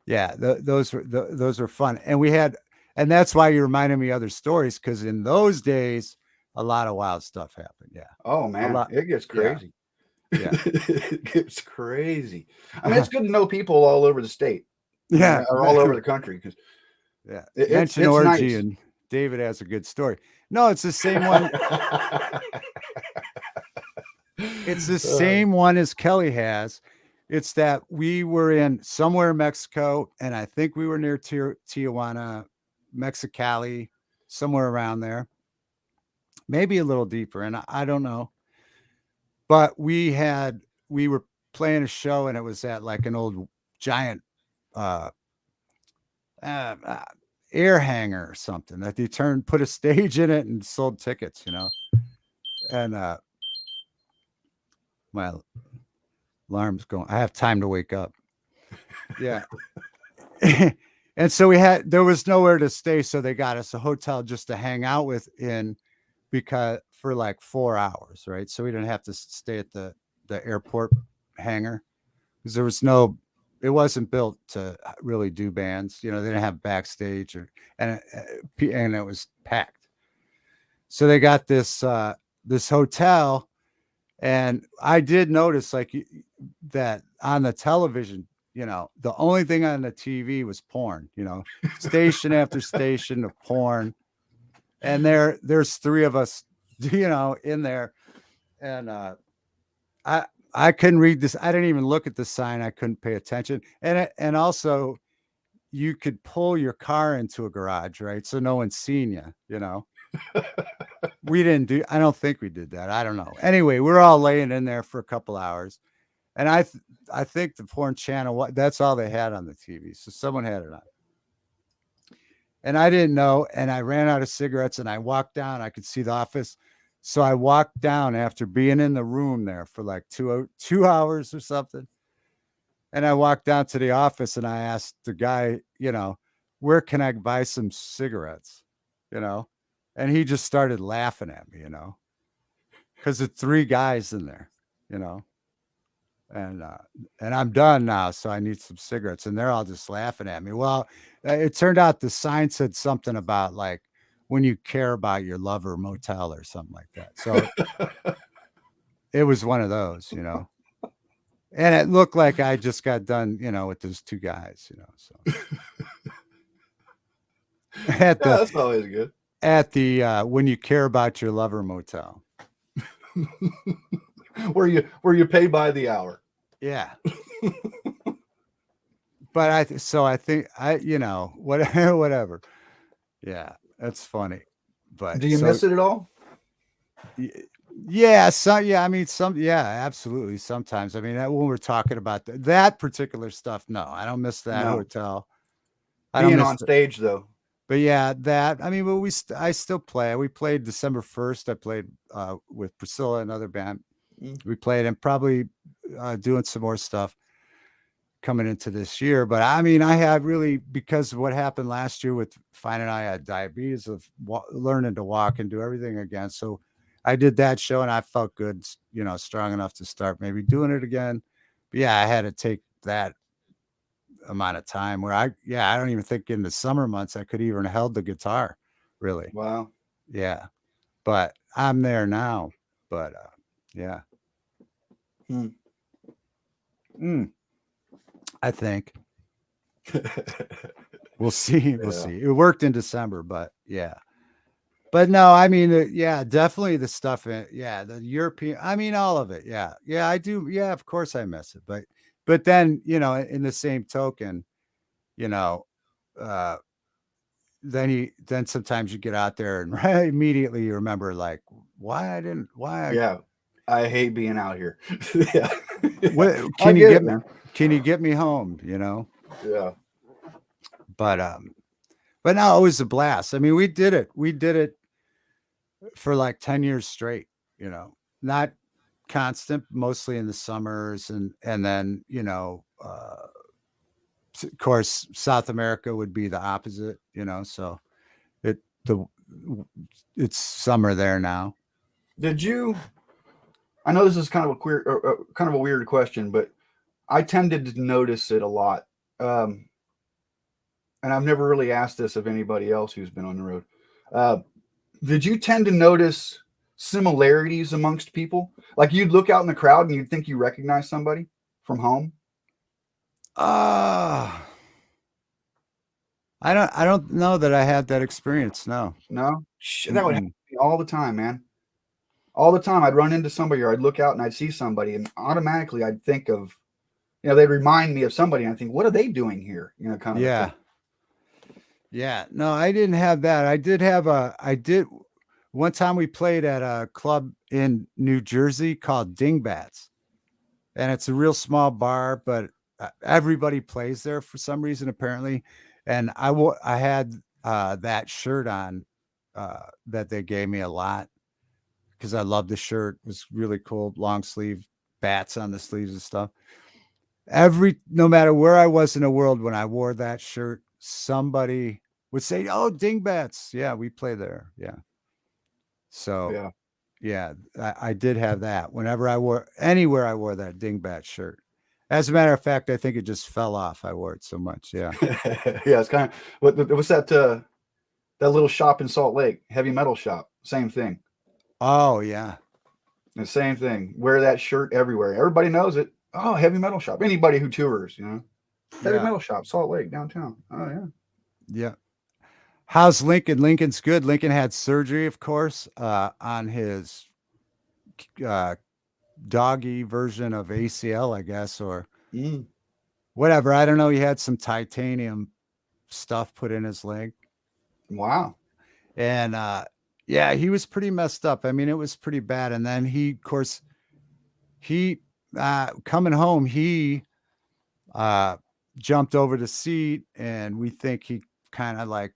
[SPEAKER 2] yeah, those were fun. And that's why you reminded me of other stories. Cause in those days, a lot of wild stuff happened. Yeah.
[SPEAKER 1] Oh man, it gets crazy.
[SPEAKER 2] Yeah.
[SPEAKER 1] It gets crazy. I mean, it's good to know people all over the state.
[SPEAKER 2] Yeah.
[SPEAKER 1] Or all over the country. Because
[SPEAKER 2] yeah.
[SPEAKER 1] It's
[SPEAKER 2] Orgy,
[SPEAKER 1] nice.
[SPEAKER 2] and David has a good story. No, it's the same one. It's the same one as Kelly has. It's that we were in somewhere in Mexico, and I think we were near Tijuana, Mexicali, somewhere around there. Maybe a little deeper, and I don't know. But we were playing a show, and it was at like an old giant air hangar or something that they put a stage in it and sold tickets, you know. And my alarm's going. I have time to wake up. Yeah. And so there was nowhere to stay, so they got us a hotel just to hang out with because for like 4 hours, right? So we didn't have to stay at the airport hangar because it wasn't built to really do bands. You know, they didn't have backstage and it was packed. So they got this hotel, and I did notice like that on the television, you know, the only thing on the TV was porn, you know, station after station of porn. And there's 3 of us, you know, in there. And I couldn't read this. I didn't even look at the sign. I couldn't pay attention. And also you could pull your car into a garage, right? So no one's seen you, you know. I don't think we did that. I don't know. Anyway, we're all laying in there for a couple hours. And I think the porn channel, that's all they had on the TV. So someone had it on. And I didn't know. And I ran out of cigarettes, and I walked down. I could see the office. So I walked down after being in the room there for like 2 hours or something. And I walked down to the office, and I asked the guy, you know, where can I buy some cigarettes? You know? And he just started laughing at me, you know, because there's 3 guys in there, you know. And I'm done now, so I need some cigarettes. And they're all just laughing at me. Well, it turned out the sign said something about like when you care about your lover motel or something like that. So it was one of those, you know. And it looked like I just got done, you know, with those 2 guys, you know. So
[SPEAKER 1] that's always good.
[SPEAKER 2] At the when you care about your lover motel.
[SPEAKER 1] Where you pay by the hour.
[SPEAKER 2] Yeah. But I think you know, whatever. Yeah, that's funny. But
[SPEAKER 1] do you miss it at all?
[SPEAKER 2] Yeah, I mean, absolutely. Sometimes, I mean, when we're talking about that particular stuff, no, I don't miss that hotel.
[SPEAKER 1] Being on stage though.
[SPEAKER 2] But yeah, I mean, but I still play. We played December 1st. I played with Priscilla, another band. We played, and probably doing some more stuff coming into this year. But I mean, I have really, because of what happened last year with finding I had diabetes, of learning to walk and do everything again. So I did that show, and I felt good, you know, strong enough to start maybe doing it again. But yeah, I had to take that amount of time where I don't even think in the summer months I could even held the guitar, really.
[SPEAKER 1] Wow.
[SPEAKER 2] Yeah. But I'm there now. But yeah. I think we'll see. We'll see. It worked in December, but yeah. But no, I mean, definitely the stuff. The European. I mean, all of it. Yeah, I do. Yeah, of course I miss it. But then, you know, in the same token, you know, then sometimes you get out there and immediately you remember like why.
[SPEAKER 1] Yeah, I hate being out here. Yeah.
[SPEAKER 2] Can you get me home? You know?
[SPEAKER 1] Yeah.
[SPEAKER 2] But no, it was a blast. I mean, we did it for like 10 years straight, not constant, mostly in the summers, and then, of course, South America would be the opposite, so it the it's summer there now.
[SPEAKER 1] Did you? I know this is kind of a kind of a weird question, but I tended to notice it a lot. Um, and I've never really asked this of anybody else who's been on the road. Uh, did you tend to notice similarities amongst people? Like you'd look out in the crowd and you'd think you recognize somebody from home?
[SPEAKER 2] I don't know that I had that experience. No.
[SPEAKER 1] No? That would happen to me all the time, man. All the time I'd run into somebody or I'd look out and I'd see somebody and automatically I'd think of, they'd remind me of somebody and I think, what are they doing here? Kind of.
[SPEAKER 2] Yeah. Yeah. No, I didn't have that. I did one time we played at a club in New Jersey called Dingbats. And it's a real small bar, but everybody plays there for some reason, apparently. And I had that shirt on that they gave me a lot because I loved the shirt. It was really cool, long sleeve, bats on the sleeves and stuff. No matter where I was in the world, when I wore that shirt, somebody would say, "Oh, Dingbats, yeah, we play there." Yeah. So yeah, I did have that. Anywhere I wore that Dingbat shirt. As a matter of fact, I think it just fell off. I wore it so much. Yeah.
[SPEAKER 1] Yeah, it's kind of what's that little shop in Salt Lake, heavy metal shop. Same thing.
[SPEAKER 2] Oh yeah.
[SPEAKER 1] The same thing. Wear that shirt everywhere. Everybody knows it. Oh, heavy metal shop. Anybody who tours, heavy metal shop, Salt Lake, downtown. Oh yeah.
[SPEAKER 2] Yeah. How's Lincoln? Lincoln's good. Lincoln had surgery, of course, on his doggy version of ACL, I guess, or whatever. I don't know. He had some titanium stuff put in his leg.
[SPEAKER 1] Wow.
[SPEAKER 2] And yeah, he was pretty messed up. I mean, it was pretty bad. And then of course, coming home, he jumped over the seat, and we think he kind of like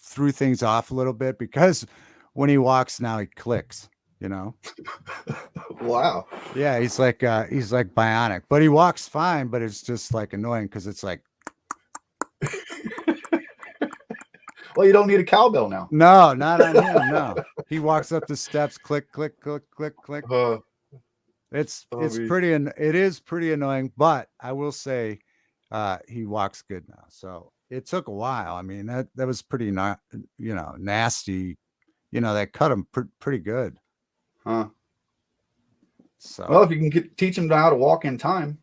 [SPEAKER 2] threw things off a little bit because when he walks now, he clicks.
[SPEAKER 1] Wow.
[SPEAKER 2] Yeah, he's like bionic, but he walks fine. But it's just like annoying because it's like.
[SPEAKER 1] Well, you don't need a cowbell now.
[SPEAKER 2] No, not on him. No, he walks up the steps, click, click, click, click, click. It is pretty annoying, but I will say, he walks good now. So it took a while. I mean, that was pretty nasty. They cut him pretty good.
[SPEAKER 1] Huh.
[SPEAKER 2] So
[SPEAKER 1] well, if you can teach him how to walk in time.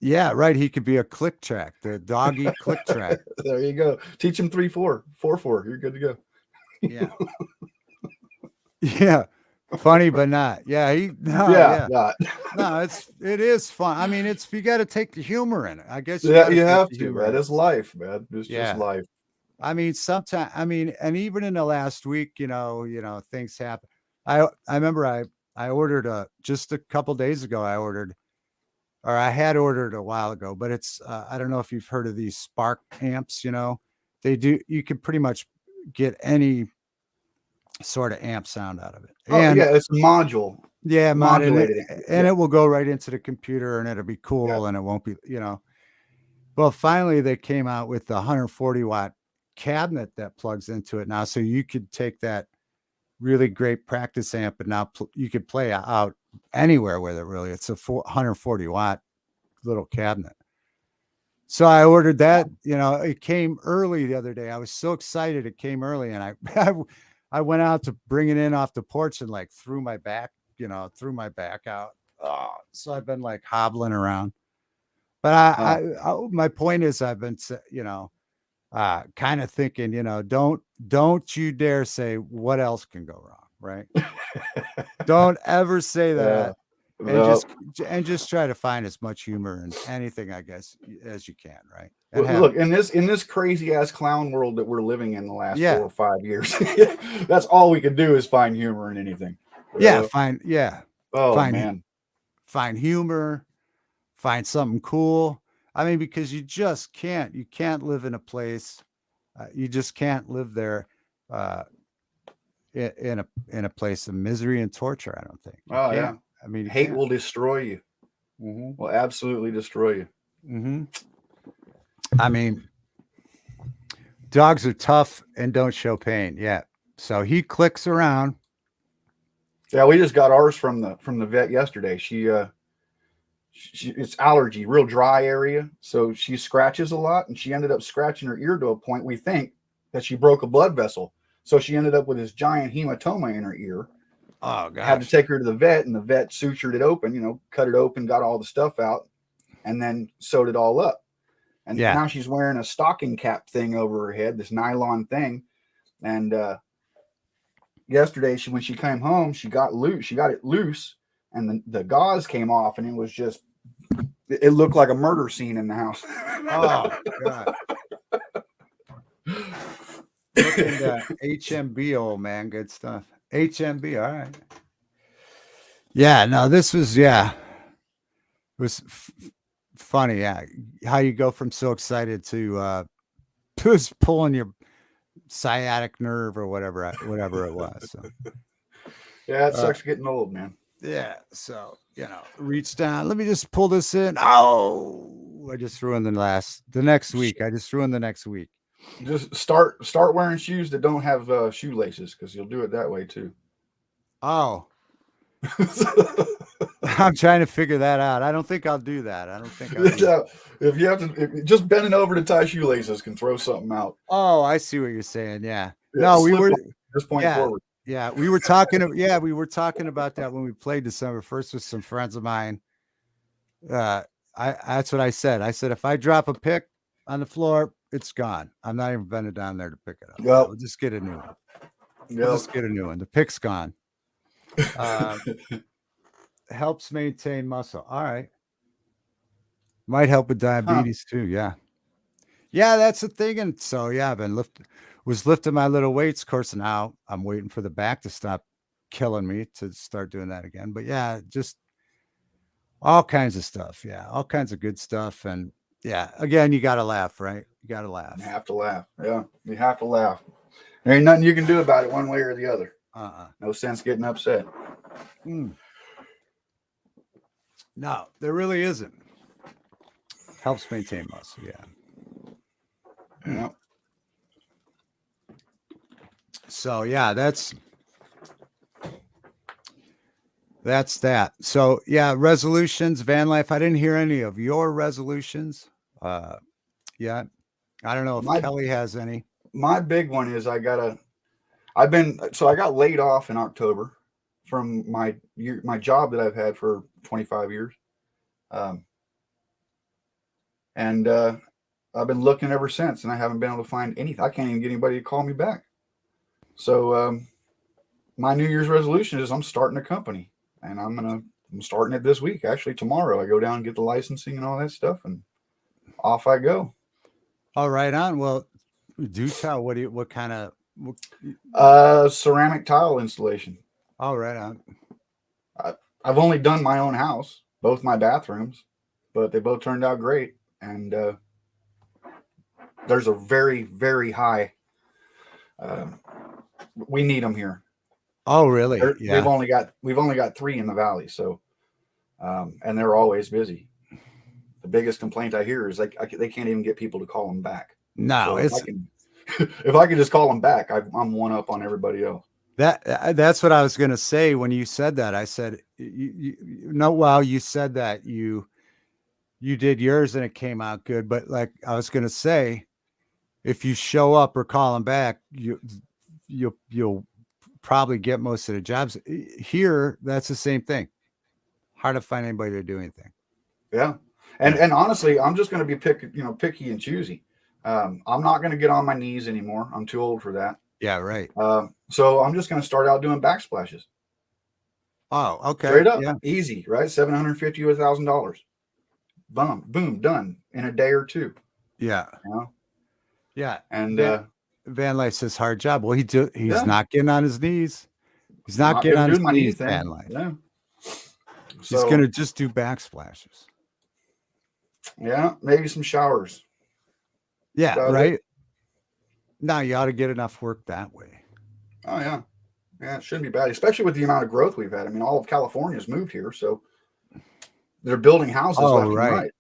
[SPEAKER 2] Yeah, right. He could be a click track, the doggy click track.
[SPEAKER 1] There you go. Teach him 3-4, 4-4. You're good to go.
[SPEAKER 2] Yeah. Yeah. Funny, but not. Yeah.
[SPEAKER 1] No,
[SPEAKER 2] it is fun. I mean, you got to take the humor in it. I guess
[SPEAKER 1] you have to. That is life, man. It's just life.
[SPEAKER 2] I mean, sometimes, and even in the last week, things happen. I remember I ordered just a couple days ago, I had ordered a while ago, but it's, I don't know if you've heard of these Spark amps, you can pretty much get any sort of amp sound out of it.
[SPEAKER 1] It's a module.
[SPEAKER 2] Yeah. Modulated. And it will go right into the computer and it'll be cool and it won't be, well, finally they came out with the 140 watt cabinet that plugs into it now. So you could take that really great practice amp and now you could play out anywhere with it. Really, it's a 140 watt little cabinet. So I ordered that. It came early the other day. I was so excited it came early, and I went out to bring it in off the porch and like threw my back out. So I've been like hobbling around. But I my point is, I've been kind of thinking, don't you dare say what else can go wrong. Right. Don't ever say that. And just try to find as much humor in anything, I guess, as you can. Right. And
[SPEAKER 1] look, in this crazy ass clown world that we're living in the last 4 or 5 years, that's all we can do is find humor in anything.
[SPEAKER 2] Find
[SPEAKER 1] humor,
[SPEAKER 2] find something cool. I mean, because you can't live in a place, you just can't live there in a place of misery and torture. I don't think you
[SPEAKER 1] Oh yeah.
[SPEAKER 2] can't. I mean, you
[SPEAKER 1] Hate
[SPEAKER 2] can't.
[SPEAKER 1] will destroy you.
[SPEAKER 2] Mm-hmm.
[SPEAKER 1] Will absolutely destroy you.
[SPEAKER 2] Mm-hmm. I mean, dogs are tough and don't show pain. Yeah. So he clicks around.
[SPEAKER 1] Yeah, we just got ours from the vet yesterday. She it's allergy, real dry area. So she scratches a lot, and she ended up scratching her ear to a point we think that she broke a blood vessel. So she ended up with this giant hematoma in her ear.
[SPEAKER 2] Oh
[SPEAKER 1] Had to
[SPEAKER 2] gosh.
[SPEAKER 1] take her to the vet, and the vet sutured it open, cut it open, got all the stuff out, and then sewed it all up. And
[SPEAKER 2] Yeah.
[SPEAKER 1] now she's wearing a stocking cap thing over her head, this nylon thing. And yesterday, when she came home, she got it loose, and the gauze came off, and it looked like a murder scene in the house.
[SPEAKER 2] Oh God. Look into HMB, old man. Good stuff. HMB. All right. Yeah. No, this was, it was funny. Yeah. How you go from so excited to just pulling your sciatic nerve or whatever it was. So,
[SPEAKER 1] Yeah, it sucks getting old, man.
[SPEAKER 2] yeah. So, reach down. Let me just pull this in. Oh, I just ruined the next week. I just ruined the next week.
[SPEAKER 1] Just start wearing shoes that don't have shoelaces, because you'll do it that way too.
[SPEAKER 2] Oh, I'm trying to figure that out. I don't think I'll do that. I don't think I'll do that.
[SPEAKER 1] If you have to, just bending over to tie shoelaces can throw something out.
[SPEAKER 2] Oh, I see what you're saying. Yeah.
[SPEAKER 1] Yeah,
[SPEAKER 2] No, we were
[SPEAKER 1] just point forward.
[SPEAKER 2] Yeah, we were talking. Yeah, we were talking about that when we played December 1st with some friends of mine. That's what I said. I said if I drop a pick on the floor, it's gone. I'm not even bending down there to pick it up.
[SPEAKER 1] Yep.
[SPEAKER 2] We'll just get a new one.
[SPEAKER 1] Yep.
[SPEAKER 2] We'll just get a new one. The pick's gone. Helps maintain muscle. All right. Might help with diabetes too. Yeah. Yeah, that's the thing. And so yeah, I've been lifting my little weights. Of course, now I'm waiting for the back to stop killing me to start doing that again. But yeah, just all kinds of stuff. Yeah, all kinds of good stuff. And yeah, again, you gotta laugh, right? You gotta laugh.
[SPEAKER 1] You have to laugh. Yeah, you have to laugh. There ain't nothing you can do about it one way or the other. No sense getting upset.
[SPEAKER 2] No, there really isn't. Helps maintain muscle. Yeah.
[SPEAKER 1] Yeah.
[SPEAKER 2] So yeah, that's that. So yeah, resolutions, van life. I didn't hear any of your resolutions. Yeah. I don't know if Kelly has any.
[SPEAKER 1] My big one is I got laid off in October from my job that I've had for 25 years. And I've been looking ever since, and I haven't been able to find anything. I can't even get anybody to call me back. So my New Year's resolution is I'm starting a company, and I'm starting it this week. Actually, tomorrow I go down and get the licensing and all that stuff, and off I go.
[SPEAKER 2] All right, on. Well, do tell. What kind of?
[SPEAKER 1] Ceramic tile installation.
[SPEAKER 2] All right, on.
[SPEAKER 1] I've only done my own house, both my bathrooms, but they both turned out great. And there's a very, very high. We need them here.
[SPEAKER 2] Oh, really?
[SPEAKER 1] Yeah. We've only got 3 in the valley, so and they're always busy. The biggest complaint I hear is they can't even get people to call them back.
[SPEAKER 2] No,
[SPEAKER 1] so if I could just call them back, I'm one up on everybody else.
[SPEAKER 2] That's what I was going to say when you said that. I said, you said that you did yours and it came out good. But like I was going to say, if you show up or call them back, you'll probably get most of the jobs. Here, that's the same thing. Hard to find anybody to do anything.
[SPEAKER 1] Yeah. And honestly, I'm just going to be picky and choosy. I'm not going to get on my knees anymore. I'm too old for that.
[SPEAKER 2] Yeah, right.
[SPEAKER 1] So I'm just going to start out doing backsplashes.
[SPEAKER 2] Oh, okay.
[SPEAKER 1] Straight up,
[SPEAKER 2] yeah.
[SPEAKER 1] Easy, right? $750 to $1,000. Boom, done in a day or two.
[SPEAKER 2] Yeah. Yeah.
[SPEAKER 1] And
[SPEAKER 2] Van Life says hard job. Well, he's not getting on his knees. He's not getting on his knees. Van Life.
[SPEAKER 1] Yeah.
[SPEAKER 2] He's going to just do backsplashes.
[SPEAKER 1] Yeah, maybe some showers.
[SPEAKER 2] Yeah,
[SPEAKER 1] About
[SPEAKER 2] right.
[SPEAKER 1] it.
[SPEAKER 2] Now you ought to get enough work that way.
[SPEAKER 1] Oh yeah. Yeah, it shouldn't be bad, especially with the amount of growth we've had. I mean, all of California's moved here, so they're building houses
[SPEAKER 2] Oh,
[SPEAKER 1] left and
[SPEAKER 2] right.
[SPEAKER 1] right.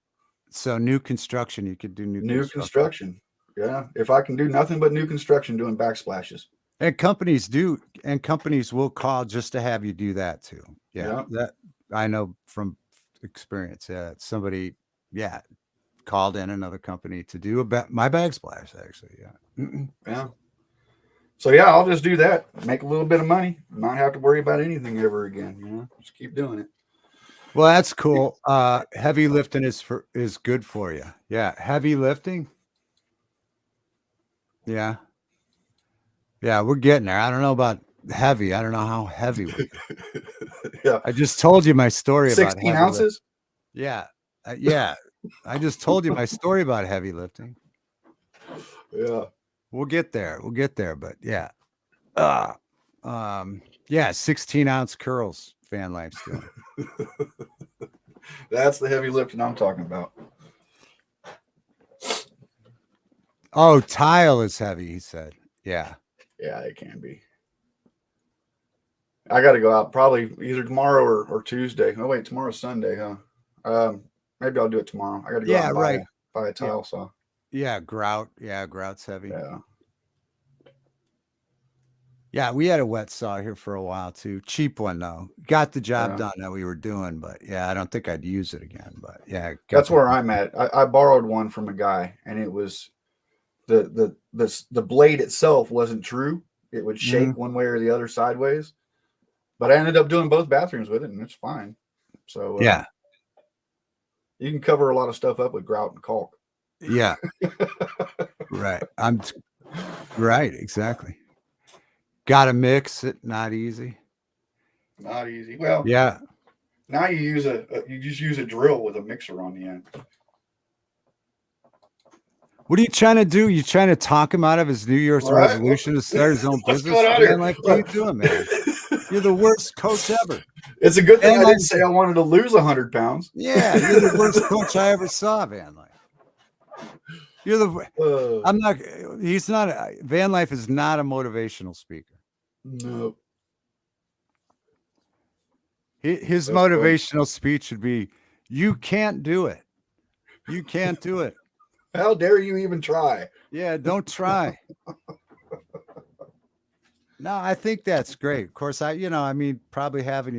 [SPEAKER 2] So new construction, you could do new
[SPEAKER 1] New
[SPEAKER 2] construction.
[SPEAKER 1] construction. Yeah. If I can do nothing but new construction doing backsplashes.
[SPEAKER 2] And companies do, and companies will call just to have you do that too. Yeah,
[SPEAKER 1] Yeah.
[SPEAKER 2] that I know from experience. Yeah, somebody, yeah, called in another company to do my backsplash. Actually, yeah.
[SPEAKER 1] Yeah. So yeah, I'll just do that. Make a little bit of money. Not have to worry about anything ever again. Just keep doing it.
[SPEAKER 2] Well, that's cool. Heavy lifting is good for you. Yeah, heavy lifting. Yeah, yeah, we're getting there. I don't know about heavy. I don't know how heavy we are.
[SPEAKER 1] Yeah.
[SPEAKER 2] I just told you my story about
[SPEAKER 1] 16
[SPEAKER 2] heavy lifting.
[SPEAKER 1] ounces.
[SPEAKER 2] Yeah, yeah. I just told you my story about heavy lifting.
[SPEAKER 1] Yeah.
[SPEAKER 2] We'll get there. We'll get there. But yeah, yeah, 16-ounce curls. Van Life's doing.
[SPEAKER 1] That's the heavy lifting I'm talking about.
[SPEAKER 2] Oh, tile is heavy. He said, yeah.
[SPEAKER 1] Yeah, it can be. I got to go out probably either tomorrow or Tuesday. Oh wait, tomorrow's Sunday, huh? Maybe I'll do it tomorrow. I got to go out and buy a tile saw.
[SPEAKER 2] Yeah, grout. Yeah, grout's heavy.
[SPEAKER 1] Yeah.
[SPEAKER 2] Yeah, we had a wet saw here for a while too. Cheap one though. Got the job done that we were doing, but yeah, I don't think I'd use it again. But yeah,
[SPEAKER 1] that's where I'm at. I borrowed one from a guy, and it was the blade itself wasn't true. It would shake one way or the other sideways. But I ended up doing both bathrooms with it, and it's fine. So
[SPEAKER 2] yeah,
[SPEAKER 1] you can cover a lot of stuff up with grout and caulk.
[SPEAKER 2] Yeah, right. Right. Exactly. Got to mix it. Not easy.
[SPEAKER 1] Not easy. Well,
[SPEAKER 2] yeah.
[SPEAKER 1] Now you just use a drill with a mixer on the end.
[SPEAKER 2] What are you trying to do? You trying to talk him out of his New Year's resolution to start his own business? Man, like, what are you doing, man? You're the worst coach ever.
[SPEAKER 1] It's a good thing I didn't say I wanted to lose 100 pounds.
[SPEAKER 2] Yeah, you're the worst coach I ever saw, Van Life. You're the. I'm not. He's not. Van Life is not a motivational speaker.
[SPEAKER 1] No.
[SPEAKER 2] His motivational speech would be, "You can't do it. You can't do it.
[SPEAKER 1] How dare you even try?"
[SPEAKER 2] Yeah, don't try. No, I think that's great. Of course, I mean, probably having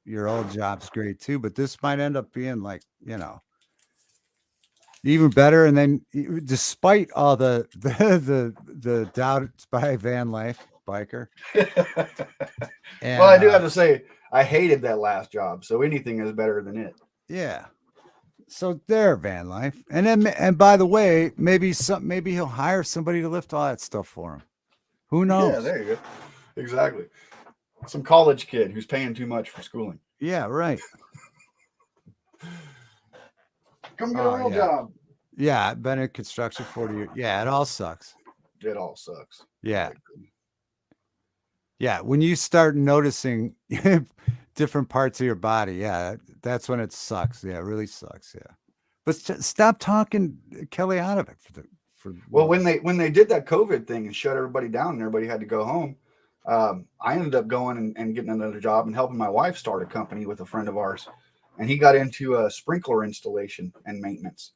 [SPEAKER 2] your old job's great too, but this might end up being like, even better. And then, despite all the doubts by Van Life Biker.
[SPEAKER 1] Well, I do have to say, I hated that last job, so anything is better than it.
[SPEAKER 2] Yeah. So there, Van Life, and by the way, maybe he'll hire somebody to lift all that stuff for him. Who knows?
[SPEAKER 1] Yeah, there you go. Exactly. Some college kid who's paying too much for schooling.
[SPEAKER 2] Yeah, right.
[SPEAKER 1] Come get a real job.
[SPEAKER 2] Yeah, I've been in construction 40 years. Yeah, it all sucks.
[SPEAKER 1] It all sucks.
[SPEAKER 2] Yeah. Yeah, when you start noticing different parts of your body, yeah, that's when it sucks. Yeah, it really sucks. Yeah, but stop talking Kelly out of it
[SPEAKER 1] Well, when they did that COVID thing and shut everybody down and everybody had to go home, I ended up going and getting another job and helping my wife start a company with a friend of ours, and he got into sprinkler installation and maintenance.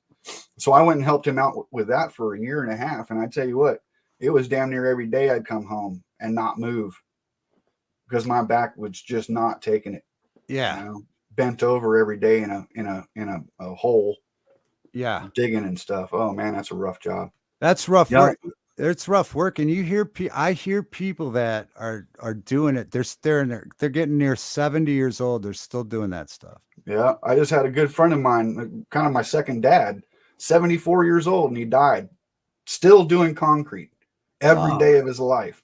[SPEAKER 1] So I went and helped him out with that for a year and a half, and I tell you what, it was damn near every day I'd come home and not move because my back was just not taking it.
[SPEAKER 2] Yeah,
[SPEAKER 1] bent over every day in a hole.
[SPEAKER 2] Yeah,
[SPEAKER 1] digging and stuff. Oh man, that's a rough job.
[SPEAKER 2] That's rough work. It's rough work, and I hear people that are doing it. They're getting near 70 years old. They're still doing that stuff.
[SPEAKER 1] Yeah, I just had a good friend of mine, kind of my second dad, 74 years old, and he died, still doing concrete every day of his life.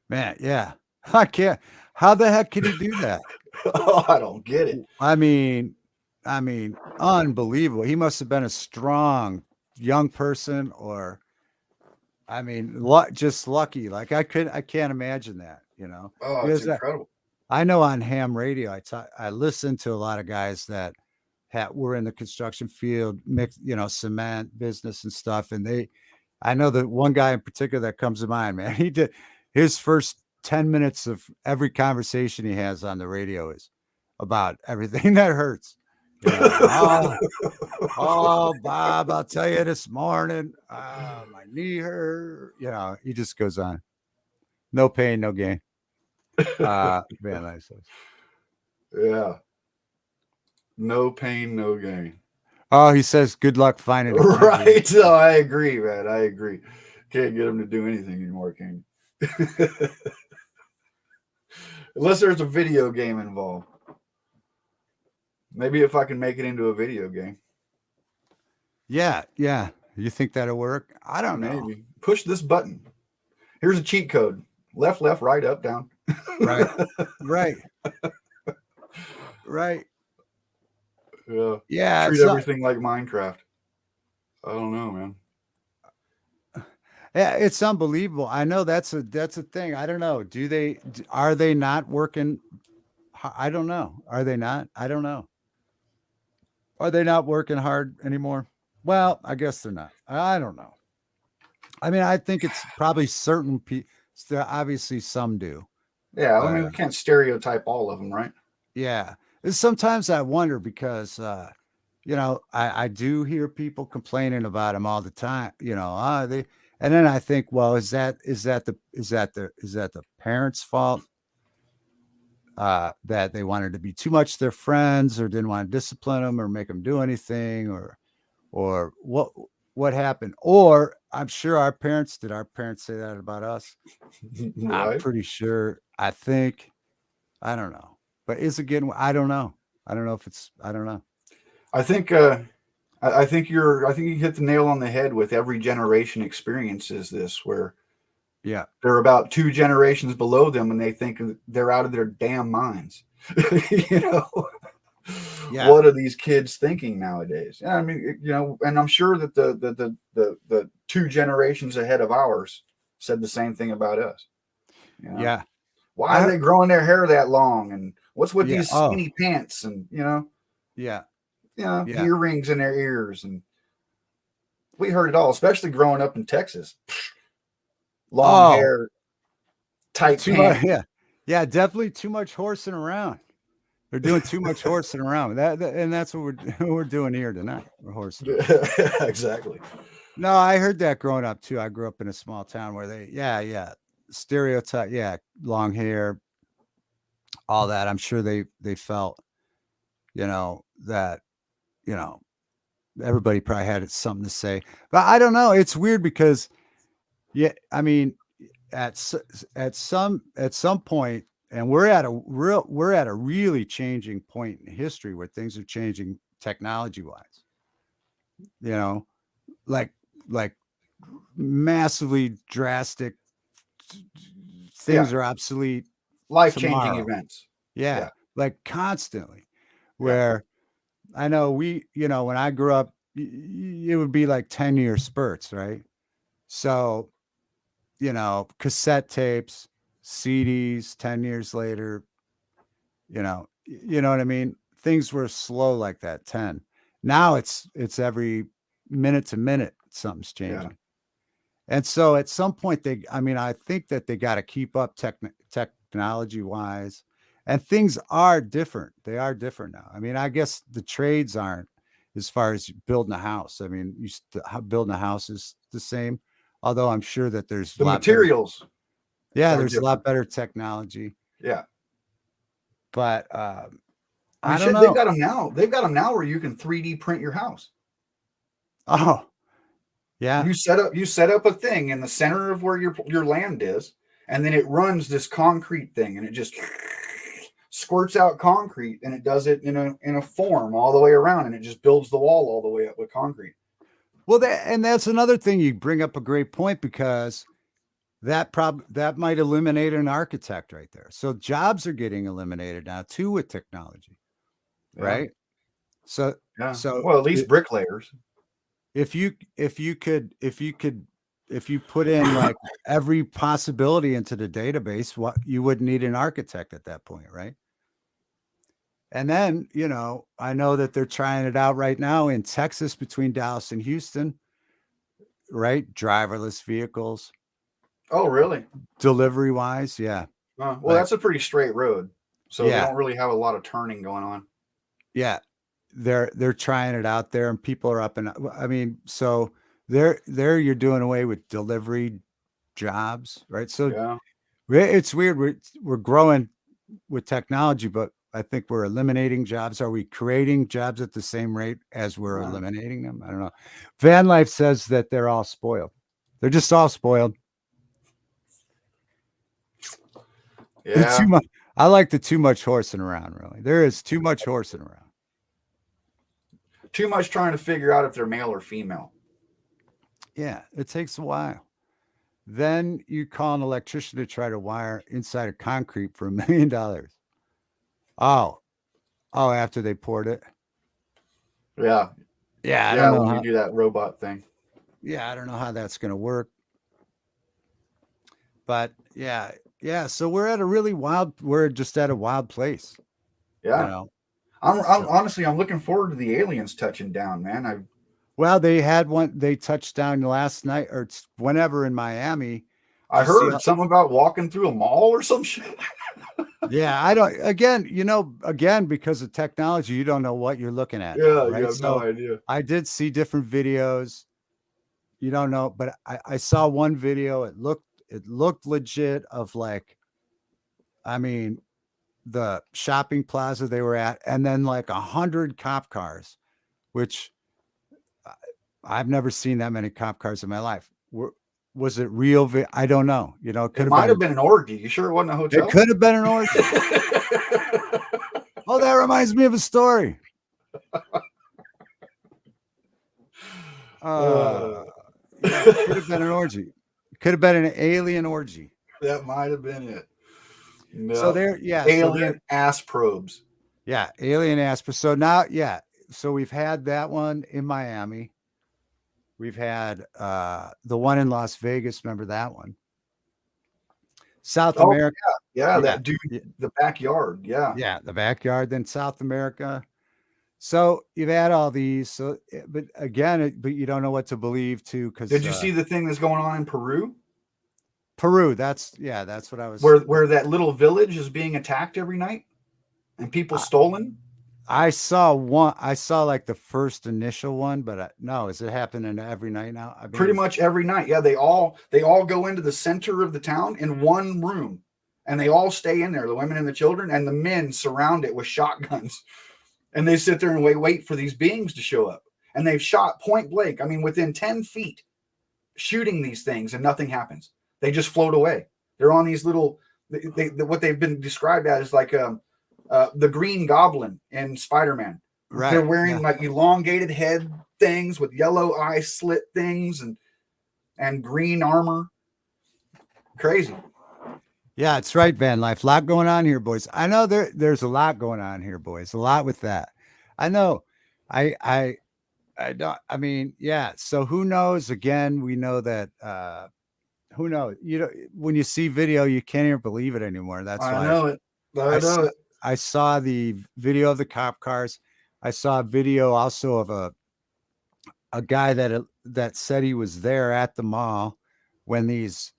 [SPEAKER 1] Man,
[SPEAKER 2] yeah, I can't. How the heck can he do that?
[SPEAKER 1] Oh, I don't get it.
[SPEAKER 2] I mean, unbelievable. He must have been a strong young person, or just lucky. Like I can't imagine that,
[SPEAKER 1] Oh, it's incredible.
[SPEAKER 2] I know on ham radio, I listen to a lot of guys that were in the construction field, cement business and stuff. And I know that one guy in particular that comes to mind, man, he did his first 10 minutes of every conversation he has on the radio is about everything that hurts. Oh, Bob, I'll tell you this morning, my knee hurt. He just goes on. No pain, no gain. Man, nice.
[SPEAKER 1] Yeah. No pain, no gain.
[SPEAKER 2] Oh, he says, good luck finding it.
[SPEAKER 1] Right. So I agree, man. I agree. Can't get him to do anything anymore, can you? Unless there's a video game involved. Maybe if I can make it into a video game.
[SPEAKER 2] Yeah. You think that'll work? I don't know.
[SPEAKER 1] Maybe. Push this button. Here's a cheat code. Left, right, up, down.
[SPEAKER 2] Right. Right. Yeah.
[SPEAKER 1] Treat everything like Minecraft. I don't know, man.
[SPEAKER 2] Yeah, it's unbelievable. I know that's a thing. I don't know. Are they not working? I don't know. Are they not? I don't know. Are they not working hard anymore? Well, I guess they're not. I don't know. I mean, I think it's probably certain people. Obviously, some do.
[SPEAKER 1] Yeah, I mean, we can't stereotype all of them, right?
[SPEAKER 2] Yeah. Sometimes I wonder because, I do hear people complaining about them all the time. And then I think, well, is that the parents' fault? That they wanted to be too much their friends, or didn't want to discipline them or make them do anything, or what happened? Or I'm sure our parents say that about us? Right. I'm pretty sure. I don't know. But is it getting? I don't know. I don't know.
[SPEAKER 1] I think you hit the nail on the head with every generation experiences this, where they're about 2 generations below them and they think they're out of their damn minds. What are these kids thinking nowadays? I mean, and I'm sure that the 2 generations ahead of ours said the same thing about us.
[SPEAKER 2] Yeah.
[SPEAKER 1] Why are they growing their hair that long? And what's with these skinny pants? And earrings in their ears, and we heard it all, especially growing up in Texas. Long hair, tight pants.
[SPEAKER 2] Yeah, definitely too much horsing around. They're doing too much horsing around. And that's what we're doing here tonight. We're horsing.
[SPEAKER 1] Exactly.
[SPEAKER 2] No, I heard that growing up too. I grew up in a small town where stereotype, long hair, all that. I'm sure they felt, that, everybody probably had something to say. But I don't know. It's weird because, I mean, at some point, and we're at a really changing point in history where things are changing technology wise. Like massively drastic things are obsolete.
[SPEAKER 1] Life-changing events.
[SPEAKER 2] Yeah. Like constantly. Where I know when I grew up, it would be like 10-year spurts, right? So, cassette tapes, CDs, 10 years later, you know what I mean? Things were slow like that, 10. Now it's every minute to minute, something's changing. Yeah. And so at some point I think that they got to keep up technology wise, and things are different. They are different now. I mean, I guess the trades aren't, as far as building a house. I mean, building a house is the same, although I'm sure that there's
[SPEAKER 1] the materials.
[SPEAKER 2] There's a lot better technology.
[SPEAKER 1] Yeah.
[SPEAKER 2] But
[SPEAKER 1] I don't know. They've got them now. They've got them now where you can 3D print your house.
[SPEAKER 2] Oh, yeah.
[SPEAKER 1] You set up a thing in the center of where your land is, and then it runs this concrete thing, and it just squirts out concrete, and it does it in a form all the way around, and it just builds the wall all the way up with concrete.
[SPEAKER 2] Well, that's another thing. You bring up a great point, because that might eliminate an architect right there. So jobs are getting eliminated now too with technology, right? So
[SPEAKER 1] well, at least bricklayers.
[SPEAKER 2] If you put in like every possibility into the database, you wouldn't need an architect at that point, right? And then, I know that they're trying it out right now in Texas between Dallas and Houston, right? Driverless vehicles,
[SPEAKER 1] Oh, really?
[SPEAKER 2] delivery wise. Yeah.
[SPEAKER 1] Well,
[SPEAKER 2] Like,
[SPEAKER 1] that's a pretty straight road, so they
[SPEAKER 2] yeah.
[SPEAKER 1] don't really have a lot of turning going on.
[SPEAKER 2] Yeah. They're trying it out there and people are up and I mean, so there you're doing away with delivery jobs, right? So
[SPEAKER 1] Yeah.
[SPEAKER 2] it's weird. We're growing with technology, but I think we're eliminating jobs. Are we creating jobs at the same rate as we're eliminating them? I don't know. Van Life says that they're all spoiled. They're just all spoiled.
[SPEAKER 1] Yeah.
[SPEAKER 2] Too much. I like the too much horsing around, really. There is too much horsing around.
[SPEAKER 1] Too much trying to figure out if they're male or female.
[SPEAKER 2] Yeah, it takes a while. Then you call an electrician to try to wire inside of concrete for $1 million. Oh, after they poured it.
[SPEAKER 1] Yeah.
[SPEAKER 2] Yeah, I don't know
[SPEAKER 1] when
[SPEAKER 2] how.
[SPEAKER 1] you do that robot thing.
[SPEAKER 2] Yeah, I don't know how that's going to work. But yeah. So we're just at a wild place.
[SPEAKER 1] Yeah. I'm honestly, I'm looking forward to the aliens touching down, man.
[SPEAKER 2] Well, they touched down last night or whenever in Miami.
[SPEAKER 1] I heard something about walking through a mall or some shit.
[SPEAKER 2] Yeah, again, because of technology, you don't know what you're looking at.
[SPEAKER 1] Yeah,
[SPEAKER 2] right?
[SPEAKER 1] You have no idea.
[SPEAKER 2] I did see different videos. You don't know, but I saw one video. It looked legit of like, I mean, the shopping plaza they were at, and then like 100 cop cars, which I've never seen that many cop cars in my life. Was it real? I don't know.
[SPEAKER 1] It might have been an orgy. You sure it wasn't a hotel?
[SPEAKER 2] It could have been an orgy. Oh, that reminds me of a story. It could have been an orgy. It could have been an alien orgy.
[SPEAKER 1] That might have been it. No.
[SPEAKER 2] So
[SPEAKER 1] alien ass probes.
[SPEAKER 2] Yeah, alien ass probes. So now, so we've had that one in Miami. We've had the one in Las Vegas. Remember that one? South America.
[SPEAKER 1] Yeah, that dude, the backyard.
[SPEAKER 2] Yeah, the backyard. Then South America. So you've had all these. So, but you don't know what to believe too. Because
[SPEAKER 1] did you see the thing that's going on in Peru?
[SPEAKER 2] Peru. That's what I was.
[SPEAKER 1] Where that little village is being attacked every night, and people stolen.
[SPEAKER 2] I saw one. I saw like the first initial one, but no, is it happening every night now? I mean,
[SPEAKER 1] pretty much every night. Yeah, they all go into the center of the town in one room, and they all stay in there. The women and the children, and the men surround it with shotguns, and they sit there and wait for these beings to show up. And they've shot point blank. I mean, within 10 feet, shooting these things, and nothing happens. They just float away. They're on these little. What they've been described as like the Green Goblin in Spider-Man. Right. They're wearing like elongated head things with yellow eye slit things and green armor. Crazy.
[SPEAKER 2] Yeah, it's right, Van Life. A lot going on here, boys. I know there's a lot going on here, boys. A lot with that. I know. I don't. I mean, yeah. So who knows? Again, we know that. Who knows? When you see video, you can't even believe it anymore. That's why
[SPEAKER 1] I know it.
[SPEAKER 2] I saw the video of the cop cars. I saw a video also of a guy that said he was there at the mall when these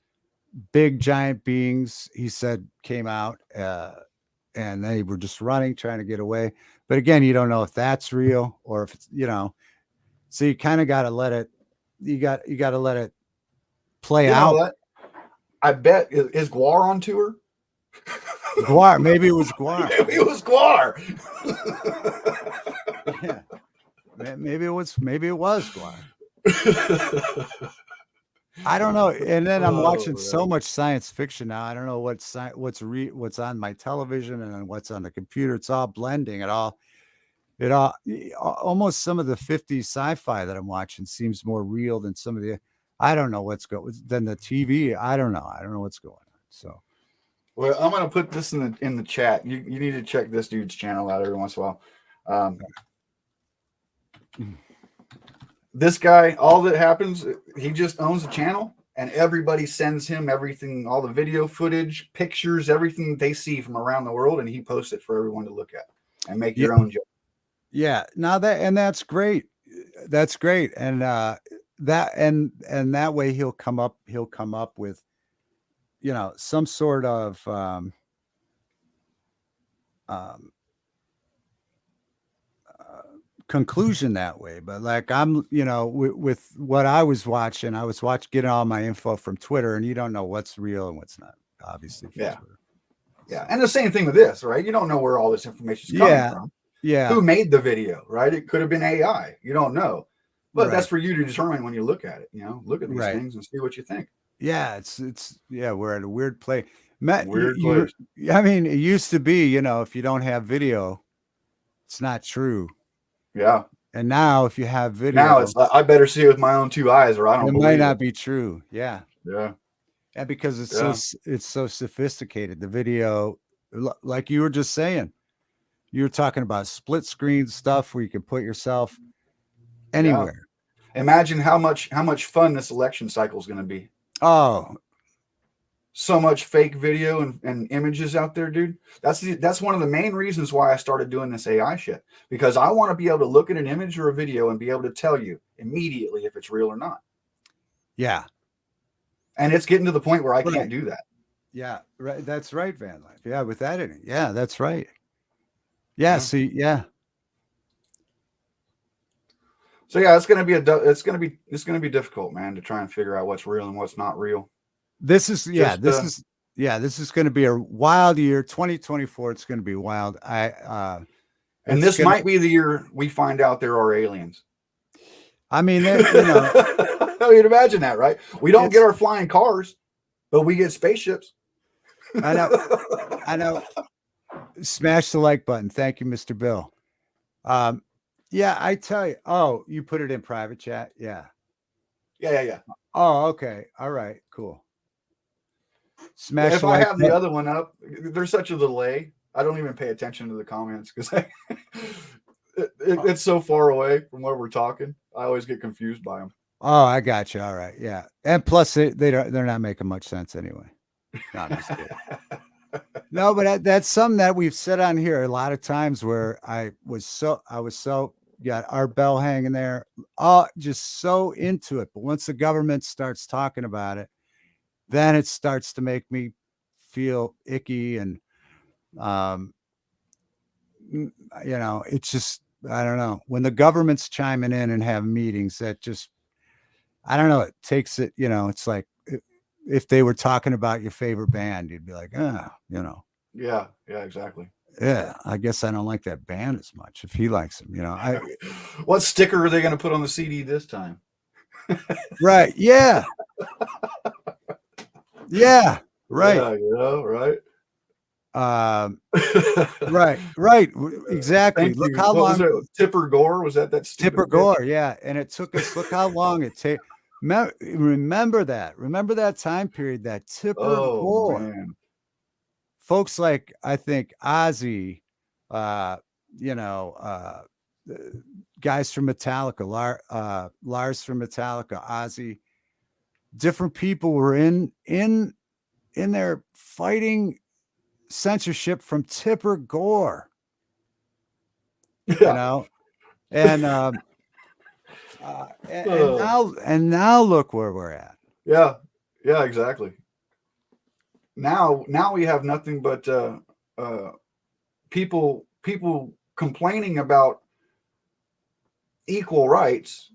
[SPEAKER 2] big giant beings, he said, came out and they were just running, trying to get away. But again, you don't know if that's real or if it's, so you kind of got to let it, you got to let it play out.
[SPEAKER 1] What? I bet is Guar on tour?
[SPEAKER 2] Guar, maybe it was Guar.
[SPEAKER 1] Maybe it was Guar.
[SPEAKER 2] Yeah, maybe it was Guar. I don't know. And then I'm watching so much science fiction now. I don't know what's on my television and what's on the computer. It's all blending. Almost some of the 50s sci-fi that I'm watching seems more real than some of the. I don't know what's going than the TV. I don't know. I don't know what's going on. So.
[SPEAKER 1] Well, I'm gonna put this in the chat. You need to check this dude's channel out every once in a while. This guy, all that happens, he just owns a channel, and everybody sends him everything, all the video footage, pictures, everything they see from around the world, and he posts it for everyone to look at. and make
[SPEAKER 2] Yeah.
[SPEAKER 1] your own judgment.
[SPEAKER 2] Yeah. Now that's great. That's great. And that way he'll come up with, some sort of conclusion that way. But like I'm, with what I was watching, getting all my info from Twitter, and you don't know what's real and what's not, obviously, from Twitter.
[SPEAKER 1] Yeah. And the same thing with this, right? You don't know where all this information is coming from.
[SPEAKER 2] Yeah.
[SPEAKER 1] Who made the video, right? It could have been AI. You don't know. But that's for you to determine when you look at it, look at these things and see what you think.
[SPEAKER 2] Yeah, we're at a weird place.
[SPEAKER 1] Weird place.
[SPEAKER 2] I mean, it used to be, if you don't have video, it's not true.
[SPEAKER 1] Yeah.
[SPEAKER 2] And now if you have video,
[SPEAKER 1] now it's I better see it with my own two eyes or I don't believe
[SPEAKER 2] it might not be true. Yeah.
[SPEAKER 1] Yeah.
[SPEAKER 2] And because it's so sophisticated, the video, like you were just saying, you were talking about split screen stuff where you can put yourself anywhere.
[SPEAKER 1] Yeah. Imagine how much fun this election cycle is going to be.
[SPEAKER 2] Oh,
[SPEAKER 1] so much fake video and images out there, dude. That's one of the main reasons why I started doing this AI shit, because I want to be able to look at an image or a video and be able to tell you immediately if it's real or not.
[SPEAKER 2] Yeah.
[SPEAKER 1] And it's getting to the point where I can't do that.
[SPEAKER 2] Yeah, right. That's right, Van Life. Yeah, with editing. Yeah, that's right. Yeah. See, yeah.
[SPEAKER 1] So yeah, it's gonna be difficult, man, to try and figure out what's real and what's not real.
[SPEAKER 2] This is going to be a wild year. 2024. It's going to be wild.
[SPEAKER 1] And this might be the year we find out there are aliens.
[SPEAKER 2] I mean, I
[SPEAKER 1] mean, imagine that, right? We don't get our flying cars, but we get spaceships.
[SPEAKER 2] I know. Smash the like button. Thank you, Mr. Bill. Yeah, I tell you. Oh, you put it in private chat. Yeah.
[SPEAKER 1] Yeah.
[SPEAKER 2] Oh, okay. All right. Cool. Smash.
[SPEAKER 1] If I have the other one up, there's such a delay. I don't even pay attention to the comments because it's so far away from where we're talking. I always get confused by them.
[SPEAKER 2] Oh, I got you. All right. Yeah. And plus they're not making much sense anyway. No, but that's something that we've said on here a lot of times where I was so got our bell hanging there, just so into it. But once the government starts talking about it, then it starts to make me feel icky. And, it's just, I don't know, when the government's chiming in and have meetings, that just, I don't know, it takes it, it's like if they were talking about your favorite band, you'd be like, Yeah,
[SPEAKER 1] exactly.
[SPEAKER 2] Yeah, I guess I don't like that band as much if he likes them,
[SPEAKER 1] What sticker are they going to put on the CD this time?
[SPEAKER 2] Right. Yeah. Yeah. Right.
[SPEAKER 1] Yeah,
[SPEAKER 2] right. Right. Exactly. Look how long.
[SPEAKER 1] Was it? Tipper Gore? Was that
[SPEAKER 2] Tipper Gore? Yeah. And it took us, look how long it takes. Remember that time period, that Tipper Gore. Man. Folks like, I think, Ozzy, guys from Metallica, Lars from Metallica, Ozzy, different people were in there fighting censorship from Tipper Gore. And now look where we're at.
[SPEAKER 1] Yeah, exactly. Now we have nothing but people complaining about equal rights,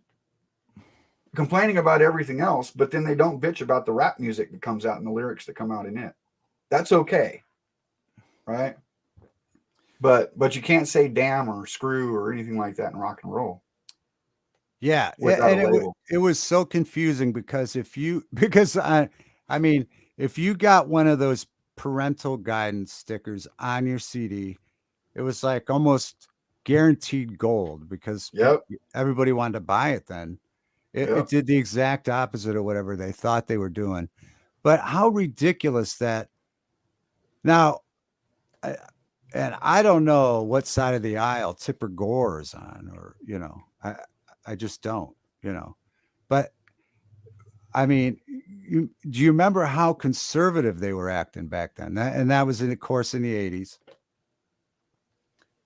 [SPEAKER 1] complaining about everything else, but then they don't bitch about the rap music that comes out and the lyrics that come out in it. That's okay, right? But you can't say damn or screw or anything like that in rock and roll.
[SPEAKER 2] Yeah, and it was so confusing because if you got one of those parental guidance stickers on your CD, it was like almost guaranteed gold because everybody wanted to buy it then. It did the exact opposite of whatever they thought they were doing. But how ridiculous that now, and I don't know what side of the aisle Tipper Gore is on, or, I just don't, but I mean, do you remember how conservative they were acting back then? And that was, of course, in the 80s.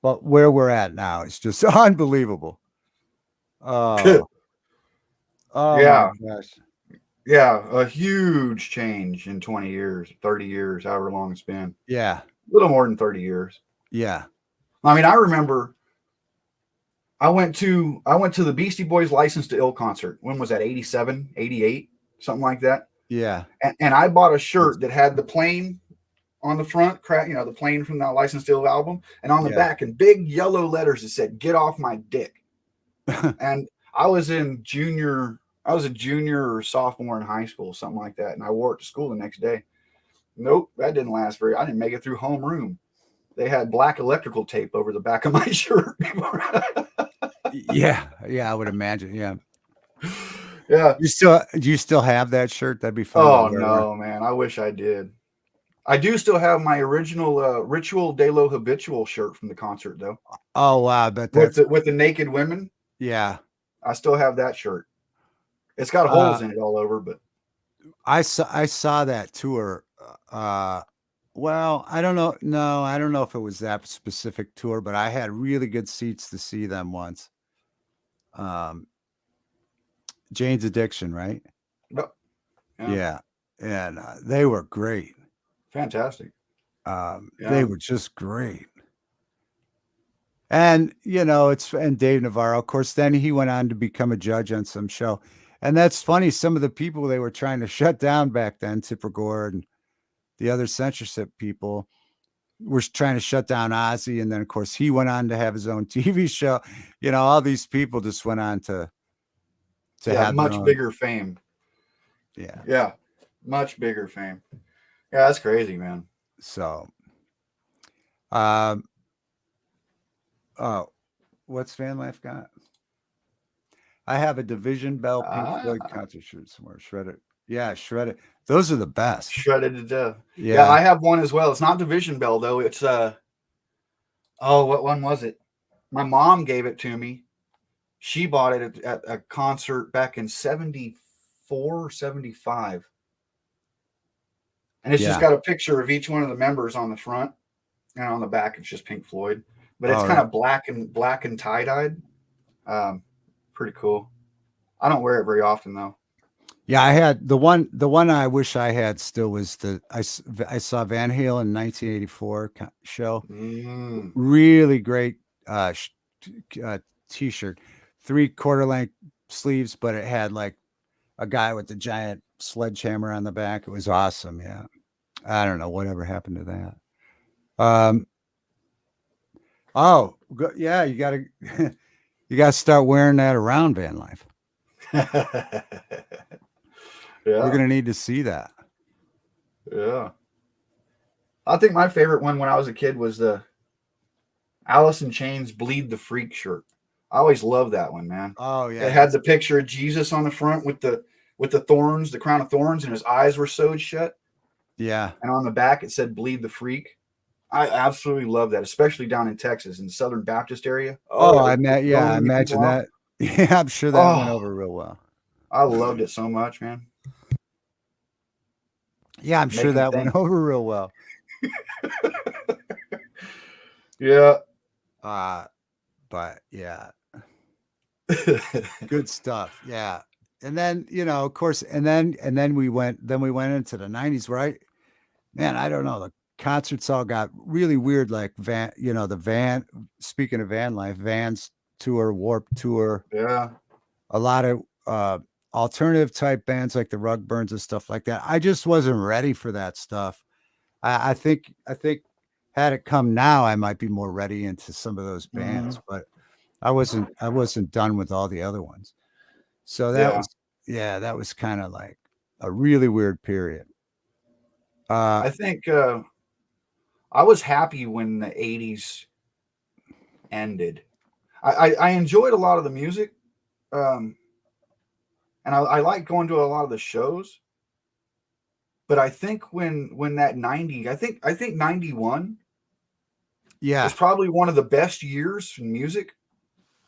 [SPEAKER 2] but where we're at now is just unbelievable. Oh, oh my
[SPEAKER 1] Yeah.
[SPEAKER 2] gosh.
[SPEAKER 1] Yeah. A huge change in 20 years, 30 years, however long it's been.
[SPEAKER 2] Yeah.
[SPEAKER 1] A little more than 30 years.
[SPEAKER 2] Yeah.
[SPEAKER 1] I mean, I remember I went to the Beastie Boys License to Ill concert. When was that? 87, 88, something like that.
[SPEAKER 2] Yeah.
[SPEAKER 1] And I bought a shirt that had the plane on the front, the plane from that License to Ill album, and on the
[SPEAKER 2] Yeah.
[SPEAKER 1] back in big yellow letters it said "Get off my dick." And I was a junior or sophomore in high school, something like that, and I wore it to school the next day. Nope, that didn't last very. I didn't make it through homeroom. They had black electrical tape over the back of my shirt.
[SPEAKER 2] Yeah. Yeah. I would imagine. Yeah.
[SPEAKER 1] Yeah.
[SPEAKER 2] Do you still have that shirt? That'd be fun.
[SPEAKER 1] Oh no, man! I wish I did. I do still have my original Ritual de lo Habitual shirt from the concert, though.
[SPEAKER 2] Oh wow, I bet
[SPEAKER 1] With
[SPEAKER 2] that's
[SPEAKER 1] the naked women.
[SPEAKER 2] yeah.
[SPEAKER 1] I still have that shirt. It's got holes in it all over, but
[SPEAKER 2] I saw that tour. Well, I don't know. No, I don't know if it was that specific tour, but I had really good seats to see them once. Jane's Addiction, right?
[SPEAKER 1] no,
[SPEAKER 2] Yeah. And they were great.
[SPEAKER 1] fantastic.
[SPEAKER 2] They were just great. And and Dave Navarro, of course, then he went on to become a judge on some show. And that's funny. Some of the people they were trying to shut down back then, Tipper Gore and the other censorship people, were trying to shut down Ozzy. And then, of course, he went on to have his own TV show. All these people just went on to have
[SPEAKER 1] much
[SPEAKER 2] their own.
[SPEAKER 1] bigger fame. Yeah, much bigger fame. Yeah, that's crazy, man.
[SPEAKER 2] So, what's Van Life got? I have a Division Bell Pink Floyd concert shirt somewhere. Shredded. Yeah, shredded. Those are the best.
[SPEAKER 1] Shredded to death.
[SPEAKER 2] Yeah,
[SPEAKER 1] I have one as well. It's not Division Bell though. It's what one was it? My mom gave it to me. She bought it at a concert back in 74, 75. And it's just got a picture of each one of the members on the front, and on the back it's just Pink Floyd. But it's kind of black and tie-dyed. Pretty cool. I don't wear it very often though.
[SPEAKER 2] Yeah, I had the one I wish I had still was I saw Van Halen in 1984 show. Really great t-shirt, 3/4 length sleeves, but it had like a guy with the giant sledgehammer on the back. It was awesome. Yeah. I don't know whatever happened to that. Yeah, you gotta start wearing that around Van Life.
[SPEAKER 1] Yeah.
[SPEAKER 2] We're gonna need to see that.
[SPEAKER 1] Yeah. I think my favorite one when I was a kid was the Alice in Chains Bleed the Freak shirt. I always loved that one, man.
[SPEAKER 2] Oh yeah.
[SPEAKER 1] It had the picture of Jesus on the front with the thorns, the crown of thorns, and his eyes were sewed shut.
[SPEAKER 2] Yeah.
[SPEAKER 1] And on the back it said Bleed the Freak. I absolutely love that, especially down in Texas in the Southern Baptist area.
[SPEAKER 2] I imagine that. Yeah, I'm sure that went over real well.
[SPEAKER 1] I loved it so much, man.
[SPEAKER 2] Yeah, I'm sure that went over real well.
[SPEAKER 1] Yeah.
[SPEAKER 2] But yeah. Good stuff. Yeah. And then, of course, and then we went into the 90s, right? Man, I don't know. The concerts all got really weird, like speaking of Van Life, Vans tour, Warped Tour.
[SPEAKER 1] Yeah.
[SPEAKER 2] A lot of alternative type bands like the Rugburns and stuff like that. I just wasn't ready for that stuff. I think had it come now, I might be more ready into some of those bands, but I wasn't done with all the other ones. So that was kind of like a really weird period.
[SPEAKER 1] I think I was happy when the 80s ended. I enjoyed a lot of the music. And I like going to a lot of the shows. But I think when that 90, I think 91 was probably one of the best years in music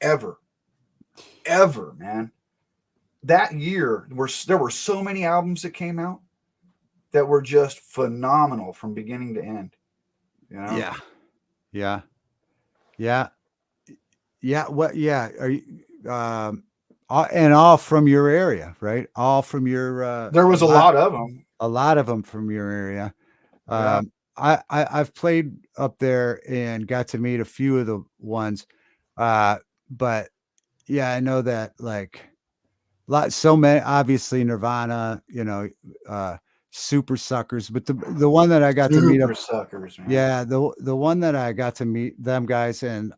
[SPEAKER 1] ever, man. That year, there were so many albums that came out that were just phenomenal from beginning to end.
[SPEAKER 2] Yeah. Yeah. Yeah. What? Yeah. Are you, and all from your area, right? All from your,
[SPEAKER 1] There was
[SPEAKER 2] a lot of them from your area.
[SPEAKER 1] yeah.
[SPEAKER 2] I've played up there and got to meet a few of the ones. But yeah, I know that like so many, obviously Nirvana, Super Suckers, but the one that I got to meet up,
[SPEAKER 1] Super suckers, man.
[SPEAKER 2] yeah, the one that I got to meet them guys, and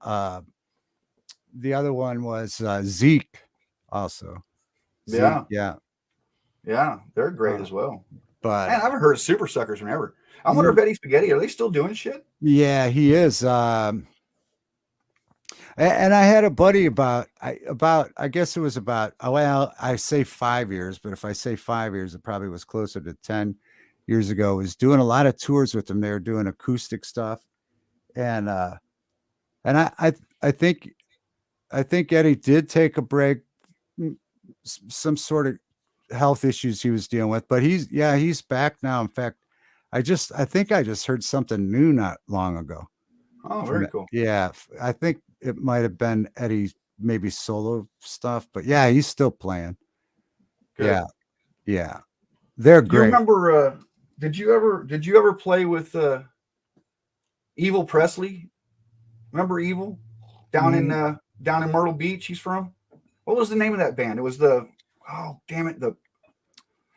[SPEAKER 2] the other one was Zeke also. Zeke,
[SPEAKER 1] Yeah.
[SPEAKER 2] yeah.
[SPEAKER 1] Yeah. They're great
[SPEAKER 2] Uh,
[SPEAKER 1] as well.
[SPEAKER 2] but
[SPEAKER 1] Man, I haven't heard of Super Suckers forever. I wonder
[SPEAKER 2] you
[SPEAKER 1] if Eddie Spaghetti, are they still doing shit?
[SPEAKER 2] yeah, he is. And I had a buddy I guess it was about, well, I say 5 years, but if I say 5 years, it probably was closer to 10 years ago. Was doing a lot of tours with them. They were doing acoustic stuff, and and I think Eddie did take a break, some sort of health issues he was dealing with, but he's back now. In fact, I think I just heard something new not long ago
[SPEAKER 1] Oh,
[SPEAKER 2] from
[SPEAKER 1] very
[SPEAKER 2] it.
[SPEAKER 1] cool.
[SPEAKER 2] Yeah, I think it might have been Eddie's maybe solo stuff, but yeah, he's still playing.
[SPEAKER 1] Good.
[SPEAKER 2] Yeah, yeah, they're
[SPEAKER 1] Do you
[SPEAKER 2] great.
[SPEAKER 1] remember did you ever play with Evil Presley? Remember Evil?
[SPEAKER 2] Mm,
[SPEAKER 1] Down in Myrtle Beach he's from? What was the name of that band? It was the oh damn it,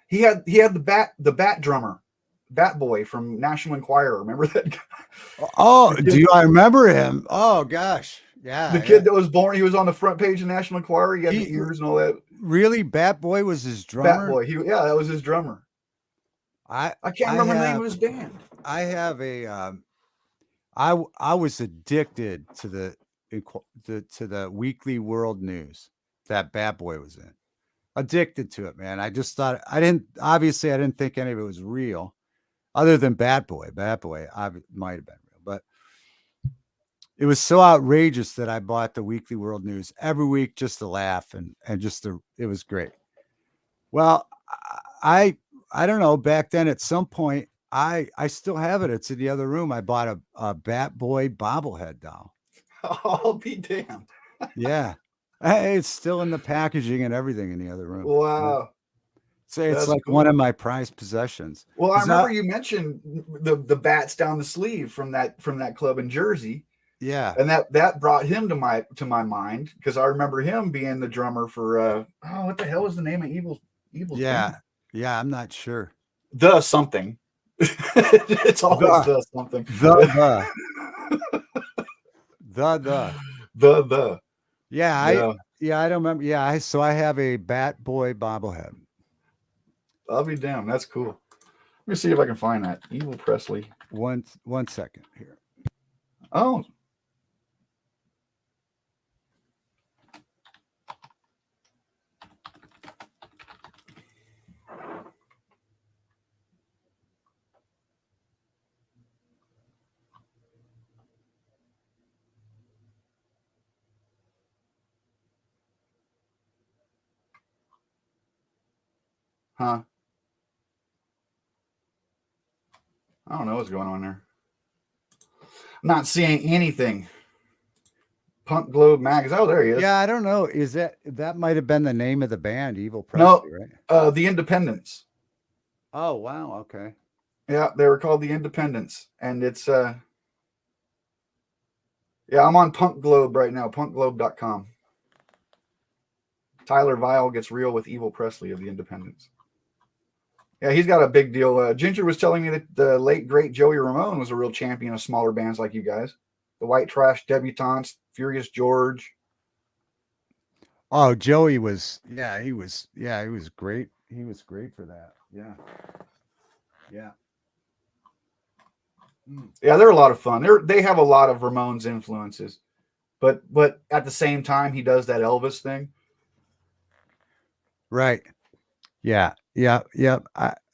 [SPEAKER 1] he had the bat drummer, Bat Boy from National Enquirer. Remember that guy?
[SPEAKER 2] Oh,
[SPEAKER 1] The kid,
[SPEAKER 2] I remember him? Oh gosh,
[SPEAKER 1] the
[SPEAKER 2] yeah, yeah.
[SPEAKER 1] kid that was born, he was on the front page of National Enquirer. He had the
[SPEAKER 2] He
[SPEAKER 1] ears and all that.
[SPEAKER 2] really, Bat Boy was his
[SPEAKER 1] Bat
[SPEAKER 2] drummer.
[SPEAKER 1] Boy. Yeah, that was his drummer.
[SPEAKER 2] I
[SPEAKER 1] I can't
[SPEAKER 2] I
[SPEAKER 1] remember the name of
[SPEAKER 2] have
[SPEAKER 1] his band.
[SPEAKER 2] I have a I was addicted to the Weekly World News that Bat Boy was in. Addicted to it, man. I just thought I didn't think any of it was real, other than Bat Boy. Bat Boy might have been real, but it was so outrageous that I bought the Weekly World News every week just to laugh, and it was great. Well, I I don't know. Back then, at some point, I still have it. It's in the other room. I bought a Bat Boy bobblehead doll.
[SPEAKER 1] I'll be damned.
[SPEAKER 2] Yeah, it's still in the packaging and everything in the other room. Yeah.
[SPEAKER 1] Wow,
[SPEAKER 2] So it's
[SPEAKER 1] that's
[SPEAKER 2] like one of
[SPEAKER 1] cool.
[SPEAKER 2] my prized possessions.
[SPEAKER 1] Well, I
[SPEAKER 2] Is that?
[SPEAKER 1] remember you mentioned the bats down the sleeve from that club in Jersey,
[SPEAKER 2] Yeah,
[SPEAKER 1] and that brought him to my mind because I remember him being the drummer for what the hell was the name of Evil's
[SPEAKER 2] yeah,
[SPEAKER 1] band?
[SPEAKER 2] yeah. I'm not sure.
[SPEAKER 1] The something. It's always
[SPEAKER 2] The
[SPEAKER 1] the something.
[SPEAKER 2] the the the.
[SPEAKER 1] The
[SPEAKER 2] Yeah,
[SPEAKER 1] yeah.
[SPEAKER 2] I don't remember. Yeah, so I have a Bat Boy bobblehead.
[SPEAKER 1] I'll be damned. That's cool. Let me see if I can find that Evil Presley.
[SPEAKER 2] One second here.
[SPEAKER 1] Oh, huh. I don't know what's going on there. I'm not seeing anything. Punk Globe Magazine. Oh, there he is.
[SPEAKER 2] Yeah, I don't know. Is that might have been the name of the band, Evil
[SPEAKER 1] No,
[SPEAKER 2] Presley, right?
[SPEAKER 1] the Independents.
[SPEAKER 2] Oh, wow. Okay.
[SPEAKER 1] Yeah, they were called the Independents, and it's yeah, I'm on Punk Globe right now, punkglobe.com. Tyler Vile gets real with Evil Presley of the Independents. Yeah, he's got a big deal. Ginger was telling me that the late great Joey Ramone was a real champion of smaller bands like you guys, the White Trash Debutantes, Furious George.
[SPEAKER 2] Oh, Joey was, he was great. He was great for that. Yeah. Yeah. Mm.
[SPEAKER 1] Yeah, they're a lot of fun. They have a lot of Ramones influences, but at the same time, he does that Elvis thing.
[SPEAKER 2] Right. Yeah. Yeah. Yeah.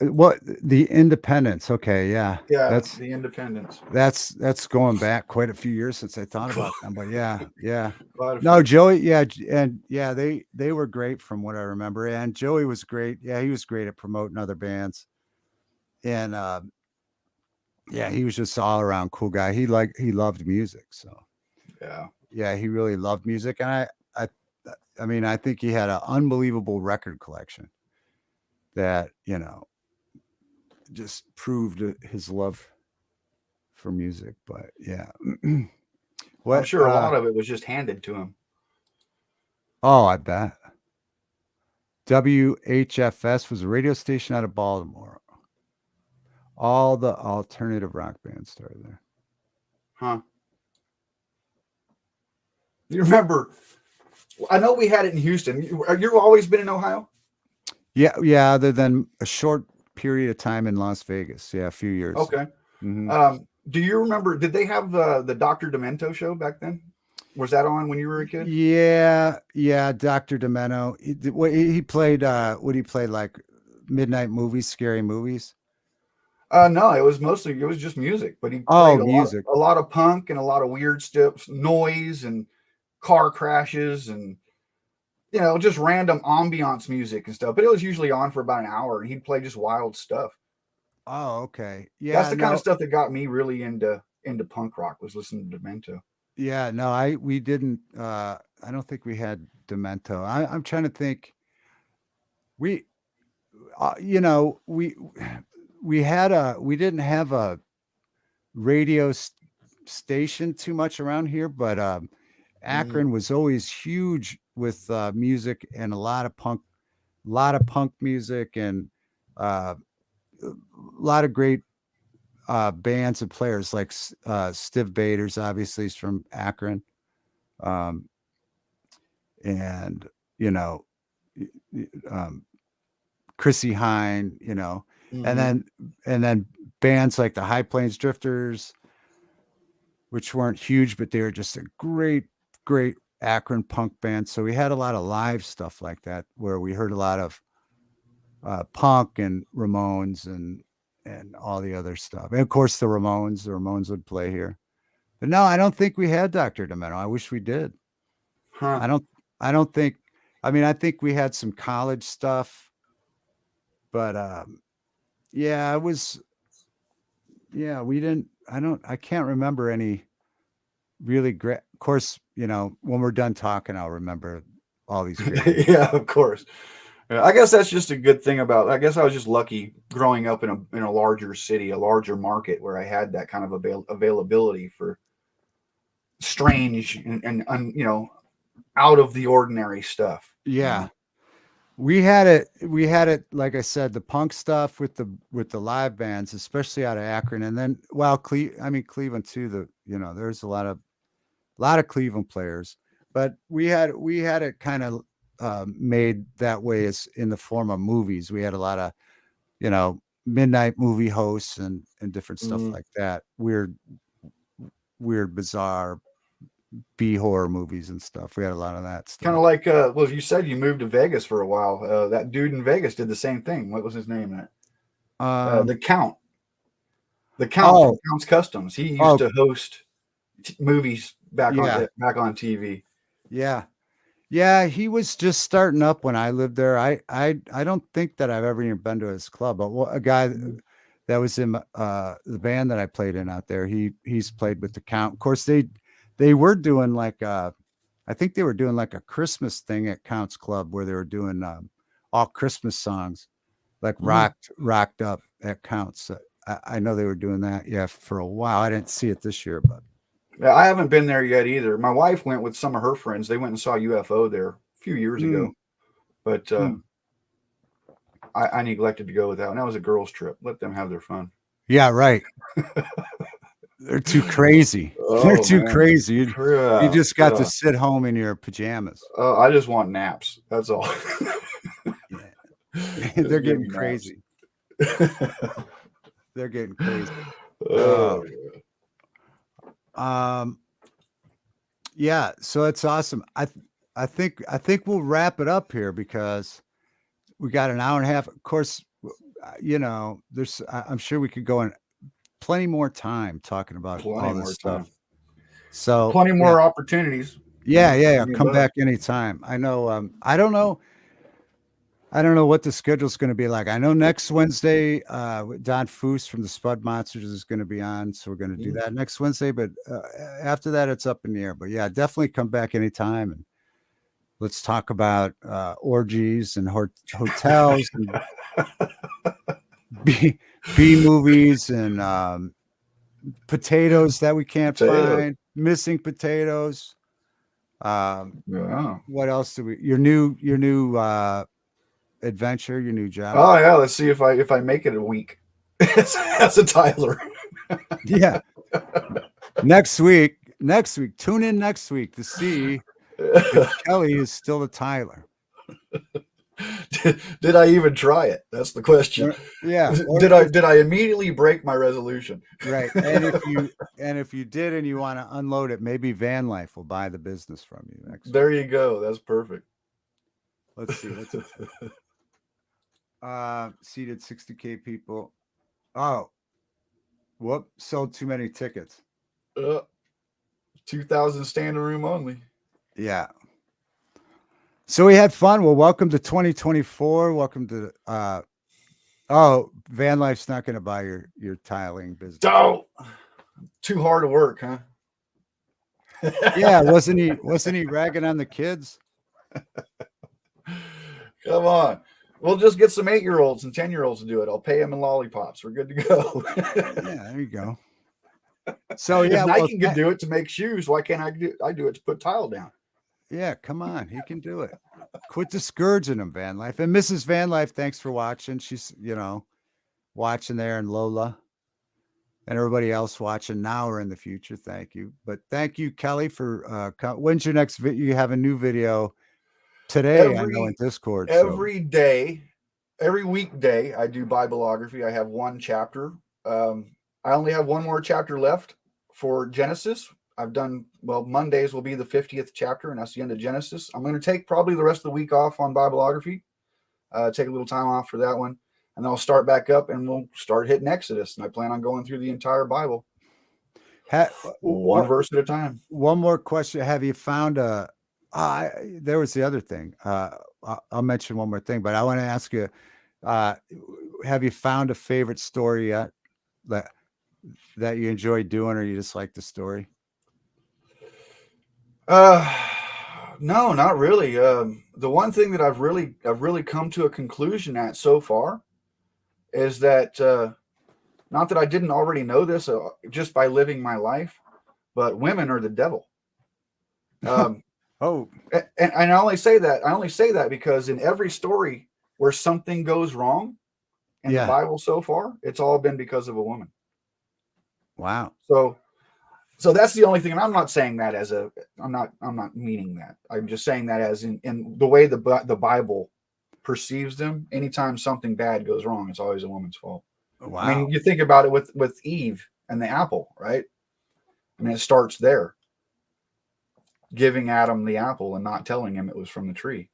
[SPEAKER 2] What the Independence? Okay. Yeah.
[SPEAKER 1] Yeah, the Independents.
[SPEAKER 2] That's going back quite a few years since I thought about them. But yeah. Yeah.
[SPEAKER 1] Quite a
[SPEAKER 2] No,
[SPEAKER 1] few.
[SPEAKER 2] Joey. Yeah. And yeah, they were great from what I remember. And Joey was great. Yeah. He was great at promoting other bands. And yeah, he was just all around cool guy. He loved music. So Yeah, he really loved music, and I mean, I think he had an unbelievable record collection that, you know, just proved his love for music. But yeah.
[SPEAKER 1] I'm
[SPEAKER 2] What
[SPEAKER 1] sure a lot of it was just handed to him.
[SPEAKER 2] Oh, I bet. WHFS was a radio station out of Baltimore. All the alternative rock bands started there.
[SPEAKER 1] Huh. You remember, I know we had it in Houston. You've always been in Ohio?
[SPEAKER 2] Yeah, other than a short period of time in Las Vegas. Yeah, a few years.
[SPEAKER 1] Okay. Do you remember, did they have the Dr. Demento show back then? Was that on when you were a kid?
[SPEAKER 2] Yeah, Dr. Demento. He played what he played, like midnight movies, scary movies.
[SPEAKER 1] No, it was just music, but he played
[SPEAKER 2] music.
[SPEAKER 1] a lot of punk and a lot of weird stuff, noise and car crashes and, you know, just random ambiance music and stuff. But it was usually on for about an hour, and he'd play just wild stuff.
[SPEAKER 2] Oh, okay. Yeah,
[SPEAKER 1] That's the kind of stuff that got me really into punk rock, was listening to Demento.
[SPEAKER 2] Yeah, no, we didn't. I don't think we had Demento. I'm trying to think. We, you know, we didn't have a radio station too much around here, but Akron was always huge with music and a lot of punk music, and a lot of great bands and players like Stiv Bators, obviously, is from Akron. And, you know, Chrissy Hine, you know, and then bands like the High Plains Drifters, which weren't huge, but they were just a great Akron punk band. So we had a lot of live stuff like that, where we heard a lot of punk and Ramones and all the other stuff. And of course the Ramones would play here. But no, I don't think we had Dr. Demento. I wish we did.
[SPEAKER 1] Huh.
[SPEAKER 2] I don't think, I mean, I think we had some college stuff, but yeah, we didn't, I can't remember any really great. Of course, you know, when we're done talking, I'll remember all these great.
[SPEAKER 1] Yeah, of course. I guess that's just a good thing about, I guess I was just lucky growing up in a larger city, a larger market, where I had that kind of availability for strange and you know, out of the ordinary stuff.
[SPEAKER 2] Yeah.
[SPEAKER 1] You know?
[SPEAKER 2] We had it, like I said, the punk stuff with the live bands, especially out of Akron. And then, well, Cleveland too, you know, there's a lot of Cleveland players, but we had it kind of made that way, as in the form of movies. We had a lot of, you know, midnight movie hosts and different stuff like that. Weird, bizarre B horror movies and stuff. We had a lot of that stuff.
[SPEAKER 1] Kind of like, well, you said you moved to Vegas for a while. That dude in Vegas did the same thing. What was his name? The Count. The Count from Count's Customs. He used to host movies back on TV.
[SPEAKER 2] Yeah, he was just starting up when I lived there. I don't think that I've ever even been to his club, but a guy that was in the band that I played in out there, he's played with the Count. Of course, they were doing like I think they were doing like a Christmas thing at Count's Club, where they were doing all Christmas songs, like rocked up at Count's. I know they were doing that, for a while. I didn't see it this year, but
[SPEAKER 1] yeah, I haven't been there yet either. My wife went with some of her friends. They went and saw UFO there a few years ago, but I neglected to go with that. And that was a girls' trip. Let them have their fun.
[SPEAKER 2] Yeah, right. They're too crazy. They're too crazy. You just got to sit home in your pajamas.
[SPEAKER 1] I just want naps. That's all.
[SPEAKER 2] They're getting crazy. They're getting crazy. Yeah, so it's awesome. I think we'll wrap it up here, because we got an hour and a half. Of course, you know, I'm sure we could go in plenty more time talking about all this stuff. So
[SPEAKER 1] plenty more opportunities.
[SPEAKER 2] Yeah. Come back anytime. I know. I don't know. I don't know what the schedule's going to be like. I know next Wednesday, Don Foose from the Spud Monsters is going to be on, so we're going to do that next Wednesday. But after that, it's up in the air. But yeah, definitely come back anytime and let's talk about orgies and hotels and B movies and potatoes that we can't find, missing potatoes.
[SPEAKER 1] Yeah.
[SPEAKER 2] What else do we? Your new adventure, your new job.
[SPEAKER 1] Oh yeah, let's see if I make it a week as a Tyler.
[SPEAKER 2] Yeah. Next week, tune in next week to see if Kelly is still a Tyler.
[SPEAKER 1] Did I even try it? That's the question.
[SPEAKER 2] Yeah.
[SPEAKER 1] Did I immediately break my resolution?
[SPEAKER 2] Right. And if you did and you want to unload it, maybe Van Life will buy the business from you next
[SPEAKER 1] There you go. That's perfect.
[SPEAKER 2] Let's see. Seated 60K people. Oh, whoop, sold too many tickets.
[SPEAKER 1] 2,000 standing room only.
[SPEAKER 2] Yeah. So we had fun. Well, welcome to 2024. Welcome to Van Life's not going to buy your tiling business.
[SPEAKER 1] Oh, too hard to work, huh?
[SPEAKER 2] Yeah, wasn't he ragging on the kids?
[SPEAKER 1] Come on. We'll just get some 8-year-olds and 10-year-olds to do it. I'll pay them in lollipops. We're good to go.
[SPEAKER 2] Yeah, there you go. So yeah,
[SPEAKER 1] if Nike can do it to make shoes, why can't I do it to put tile down?
[SPEAKER 2] Yeah, come on, he can do it. Quit discouraging him, Van Life. And Mrs. Van Life, thanks for watching. She's watching there, and Lola and everybody else watching now or in the future. Thank you. But thank you, Kelly, for when's your next video? You have a new video today, I know, in Discord.
[SPEAKER 1] Every day, every weekday, I do Bibleography. I have one chapter. I only have one more chapter left for Genesis. I've done, Mondays will be the 50th chapter, and that's the end of Genesis. I'm going to take probably the rest of the week off on Bibleography, take a little time off for that one, and then I'll start back up, and we'll start hitting Exodus, and I plan on going through the entire Bible, one verse at a time. One
[SPEAKER 2] more question. Have you found there was the other thing. I'll mention one more thing, but I want to ask you, have you found a favorite story yet that you enjoy doing, or you just like the story?
[SPEAKER 1] No, not really. The one thing that I've really come to a conclusion at so far is that, not that I didn't already know this just by living my life, but women are the devil. And I only say that because in every story where something goes wrong in the Bible so far, it's all been because of a woman.
[SPEAKER 2] Wow.
[SPEAKER 1] So that's the only thing. And I'm not saying that I'm not meaning that. I'm just saying that as in the way the Bible perceives them. Anytime something bad goes wrong, it's always a woman's fault.
[SPEAKER 2] Wow.
[SPEAKER 1] I mean, you think about it with Eve and the apple, right? I mean, it starts there. Giving Adam the apple and not telling him it was from the tree.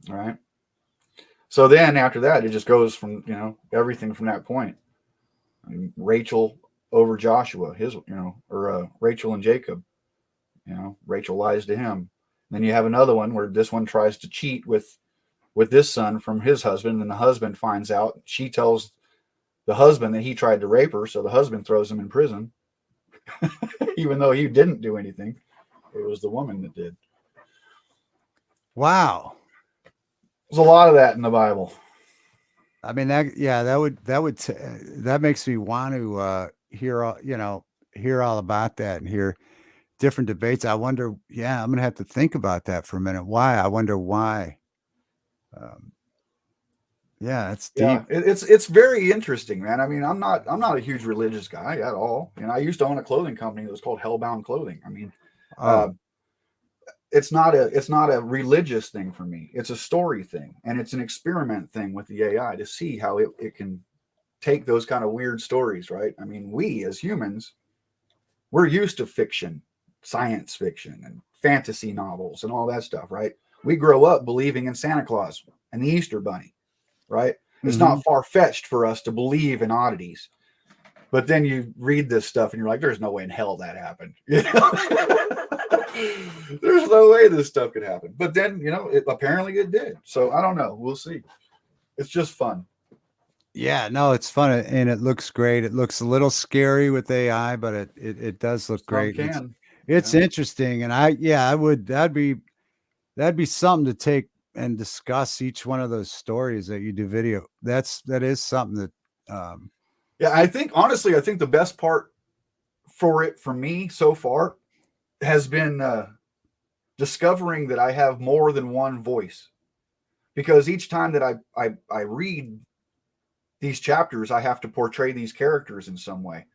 [SPEAKER 1] All right. So then after that, it just goes from, everything from that point. I mean, Rachel over Joshua, Rachel and Jacob, Rachel lies to him. Then you have another one where this one tries to cheat with this son from his husband, and the husband finds out. She tells the husband that he tried to rape her, so the husband throws him in prison, even though he didn't do anything. It was the woman that did.
[SPEAKER 2] Wow.
[SPEAKER 1] There's a lot of that in the Bible.
[SPEAKER 2] I mean, that makes me want to hear all about that and hear different debates. I wonder, I'm going to have to think about that for a minute. Why? I wonder why. It's deep.
[SPEAKER 1] Yeah, it's very interesting, man. I mean, I'm not a huge religious guy at all. I used to own a clothing company that was called Hellbound Clothing. I mean, it's not a religious thing for me. It's a story thing, and it's an experiment thing with the AI to see how it can take those kind of weird stories, right? I mean, we as humans, we're used to fiction, science fiction, and fantasy novels and all that stuff, right? We grow up believing in Santa Claus and the Easter Bunny, right? It's not far-fetched for us to believe in oddities. But then you read this stuff and you're like, there's no way in hell that happened. There's no way this stuff could happen. But then, apparently it did. So I don't know. We'll see. It's just fun.
[SPEAKER 2] Yeah, no, it's fun and it looks great. It looks a little scary with AI, but it does look great. It's interesting, and I would that'd be something to take and discuss each one of those stories that you do video. That is something that
[SPEAKER 1] I think honestly, I think the best part for me so far has been discovering that I have more than one voice, because each time that I read these chapters, I have to portray these characters in some way,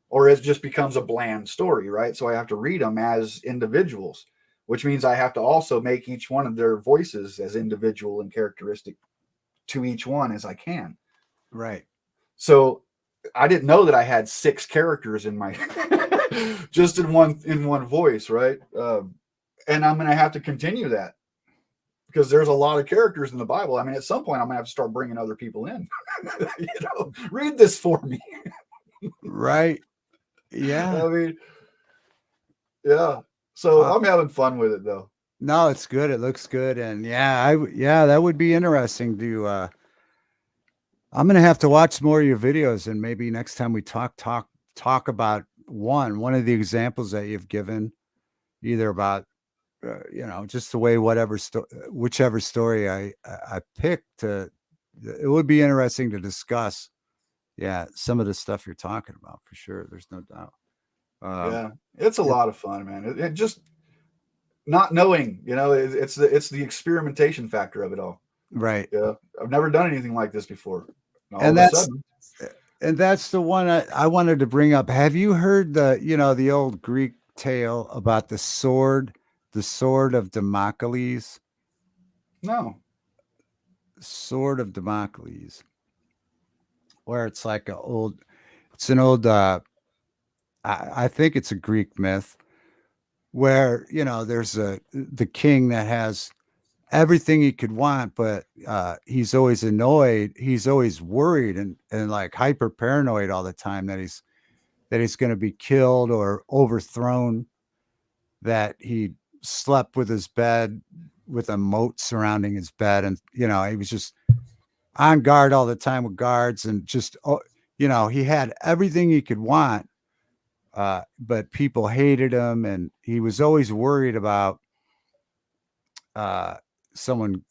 [SPEAKER 1] or it just becomes a bland story, right? So I have to read them as individuals, which means I have to also make each one of their voices as individual and characteristic to each one as I can.
[SPEAKER 2] Right.
[SPEAKER 1] So I didn't know that I had 6 characters in my just in one voice, right? And I'm going to have to continue that, because there's a lot of characters in the Bible. I mean, at some point, I'm going to have to start bringing other people in. Read this for me.
[SPEAKER 2] Right. Yeah.
[SPEAKER 1] I mean, yeah. So I'm having fun with it, though.
[SPEAKER 2] No, it's good. It looks good, and that would be interesting to. I'm going to have to watch more of your videos, and maybe next time we talk about one of the examples that you've given, either about just the way whichever story I picked. It would be interesting to discuss. Yeah, some of the stuff you're talking about for sure. There's no doubt.
[SPEAKER 1] It's a lot of fun, man. It just not knowing, it's the experimentation factor of it all.
[SPEAKER 2] Right.
[SPEAKER 1] Yeah, I've never done anything like this before.
[SPEAKER 2] And that's the one I wanted to bring up. Have you heard the old Greek tale about the sword of Damocles?
[SPEAKER 1] No.
[SPEAKER 2] Sword of Damocles, where it's like an old I think it's a Greek myth where there's the king that has everything he could want, but he's always annoyed, he's always worried and like hyper paranoid all the time that he's going to be killed or overthrown, that he slept with his bed with a moat surrounding his bed, and he was just on guard all the time with guards, and just he had everything he could want, but people hated him, and he was always worried about someone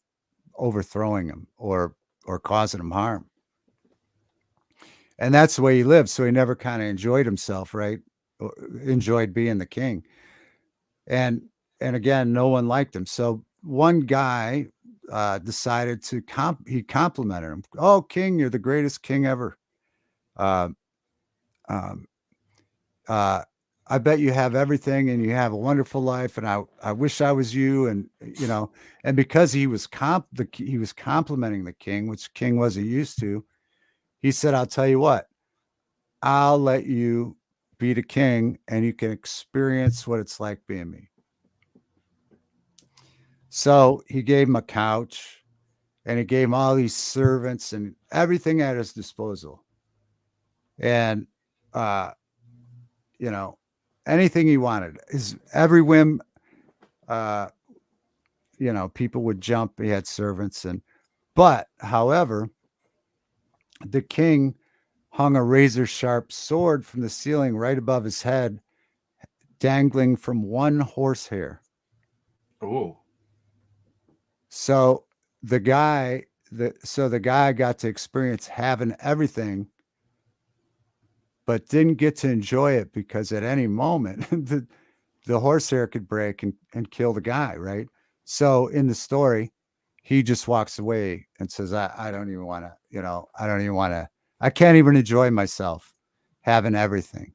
[SPEAKER 2] overthrowing him or causing him harm. And that's the way he lived, so he never kind of enjoyed himself, right? Or enjoyed being the king. And again, no one liked him. So one guy decided to he complimented him. "Oh, king, you're the greatest king ever. I bet you have everything and you have a wonderful life, and I wish I was you." And and because he was complimenting the king, which king wasn't used to, he said, "I'll tell you what, I'll let you be the king and you can experience what it's like being me." So he gave him a couch, and he gave him all these servants and everything at his disposal. And anything he wanted, his every whim, people would jump. He had servants, but however, the king hung a razor sharp sword from the ceiling right above his head, dangling from one horsehair.
[SPEAKER 1] Oh.
[SPEAKER 2] So the guy got to experience having everything, but didn't get to enjoy it because at any moment the horsehair could break and kill the guy, right? So in the story, he just walks away and says, I don't even want to, I can't even enjoy myself having everything.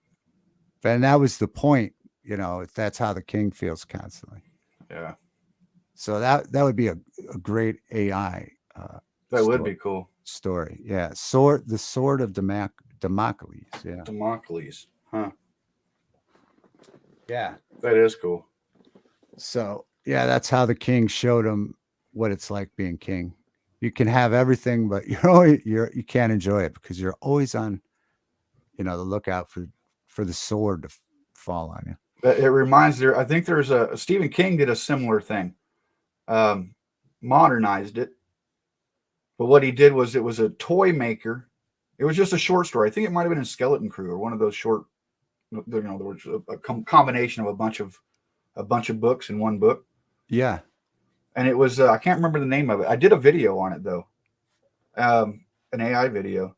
[SPEAKER 2] And that was the point, if that's how the king feels constantly.
[SPEAKER 1] Yeah.
[SPEAKER 2] So that would be a great AI.
[SPEAKER 1] That would be cool.
[SPEAKER 2] Story. Yeah. The sword of Damocles. Yeah.
[SPEAKER 1] Damocles. Huh.
[SPEAKER 2] Yeah.
[SPEAKER 1] That is cool.
[SPEAKER 2] So yeah, that's how the king showed him what it's like being king. You can have everything, but you can't enjoy it because you're always on, the lookout for the sword to fall on you.
[SPEAKER 1] It reminds there. I think there's a Stephen King did a similar thing, modernized it. But what he did was it was a toy maker. It was just a short story. I think it might have been a Skeleton Crew or one of those short. There was a combination of a bunch of books in one book.
[SPEAKER 2] Yeah.
[SPEAKER 1] And it was I can't remember the name of it. I did a video on it though, an AI video,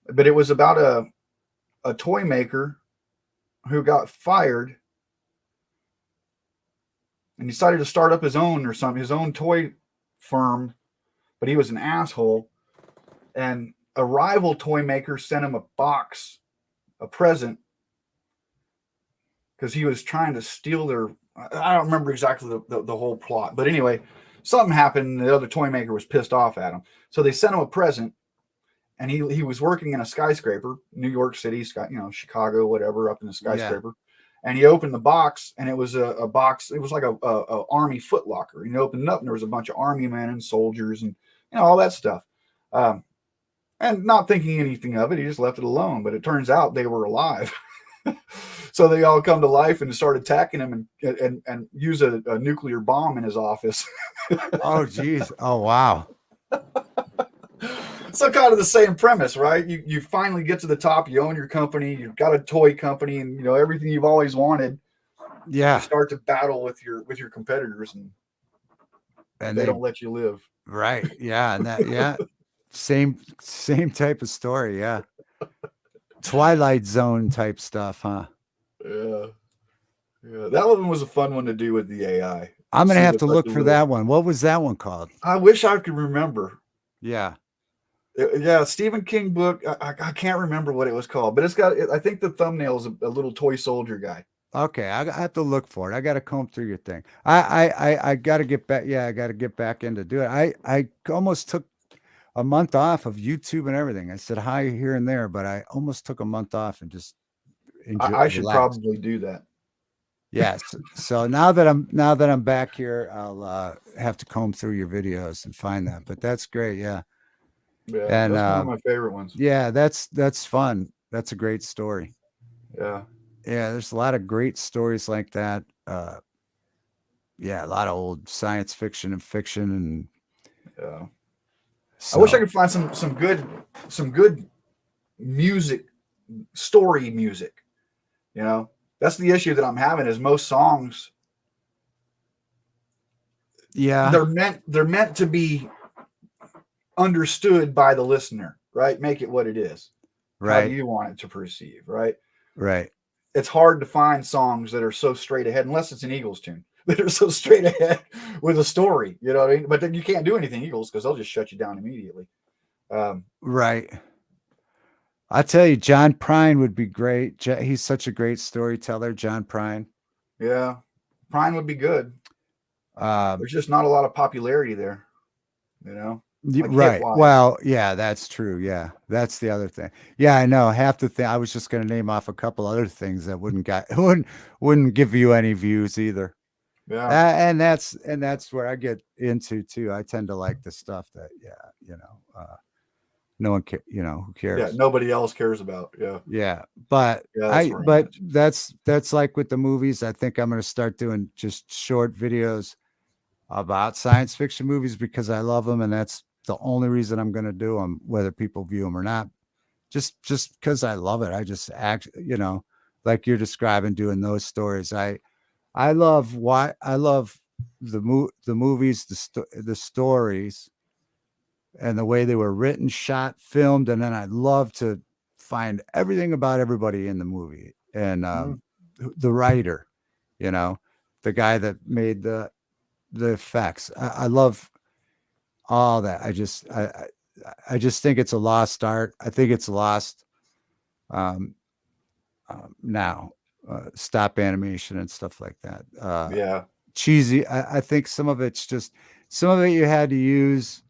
[SPEAKER 1] but it was about a toy maker who got fired and decided to start up his own toy firm, but he was an asshole. And a rival toy maker sent him a present, because he was trying to steal their. I don't remember exactly the whole plot, but anyway, something happened. And the other toy maker was pissed off at him, so they sent him a present. And he was working in a skyscraper, New York City, Chicago, whatever, up in the skyscraper. Yeah. And he opened the box, and it was a box. It was like a army footlocker. And he opened it up, and there was a bunch of army men and soldiers, and all that stuff. And not thinking anything of it, he just left it alone. But it turns out they were alive. So they all come to life and start attacking him and use a nuclear bomb in his office.
[SPEAKER 2] Oh, geez. Oh, wow.
[SPEAKER 1] So kind of the same premise, right? You finally get to the top. You own your company. You've got a toy company, and everything you've always wanted.
[SPEAKER 2] Yeah.
[SPEAKER 1] You start to battle with your competitors, and they don't let you live.
[SPEAKER 2] Right. Yeah. And same type of story. Yeah. Twilight Zone type stuff, huh?
[SPEAKER 1] Yeah. That one was a fun one to do with the AI.
[SPEAKER 2] I'm gonna have to look for that one. What was that one called?
[SPEAKER 1] I wish I could remember.
[SPEAKER 2] Yeah.
[SPEAKER 1] Stephen King book. I can't remember what it was called, but it's got. I think the thumbnail is a little toy soldier guy.
[SPEAKER 2] Okay, I have to look for it. I got to comb through your thing. I got to get back. Yeah, I got to get back into do it. I almost took a month off of YouTube and everything. I said hi here and there, but I almost took a month off and just enjoy.
[SPEAKER 1] I should probably do that.
[SPEAKER 2] Yes. So now that I'm back here, I'll have to comb through your videos and find that. But that's great. Yeah.
[SPEAKER 1] Yeah, and that's one of my favorite ones.
[SPEAKER 2] Yeah, that's fun. That's a great story.
[SPEAKER 1] Yeah.
[SPEAKER 2] Yeah, there's a lot of great stories like that. Yeah, a lot of old science fiction and fiction, and
[SPEAKER 1] yeah. So, I wish I could find some good music, story music. That's the issue that I'm having is most songs.
[SPEAKER 2] Yeah,
[SPEAKER 1] they're meant to be understood by the listener, right? Make it what it is.
[SPEAKER 2] Right.
[SPEAKER 1] How do you want it to perceive, right?
[SPEAKER 2] Right.
[SPEAKER 1] It's hard to find songs that are so straight ahead, unless it's an Eagles tune, that are so straight ahead with a story. You know what I mean? But then you can't do anything Eagles because they'll just shut you down immediately.
[SPEAKER 2] Right. I tell you, John Prine would be great. He's such a great storyteller, John Prine.
[SPEAKER 1] Yeah, Prine would be good. There's just not a lot of popularity there,
[SPEAKER 2] Right. Well, yeah, that's true. Yeah, that's the other thing. Yeah, I know. Half the thing I was just going to name off a couple other things that wouldn't give you any views either. Yeah, and that's where I get into too. I tend to like the stuff that no one who cares.
[SPEAKER 1] Yeah, nobody else cares about.
[SPEAKER 2] Yeah, but that's like with the movies. I think I'm going to start doing just short videos about science fiction movies because I love them, and that's the only reason I'm going to do them, whether people view them or not. Just because I love it. I just act, like you're describing, doing those stories. I love the movies, the stories, and the way they were written, shot, filmed, and then I love to find everything about everybody in the movie and the writer, the guy that made the effects. I love all that. I just think it's a lost art. I think it's lost now. Stop animation and stuff like that. Cheesy. I think some of it you had to use.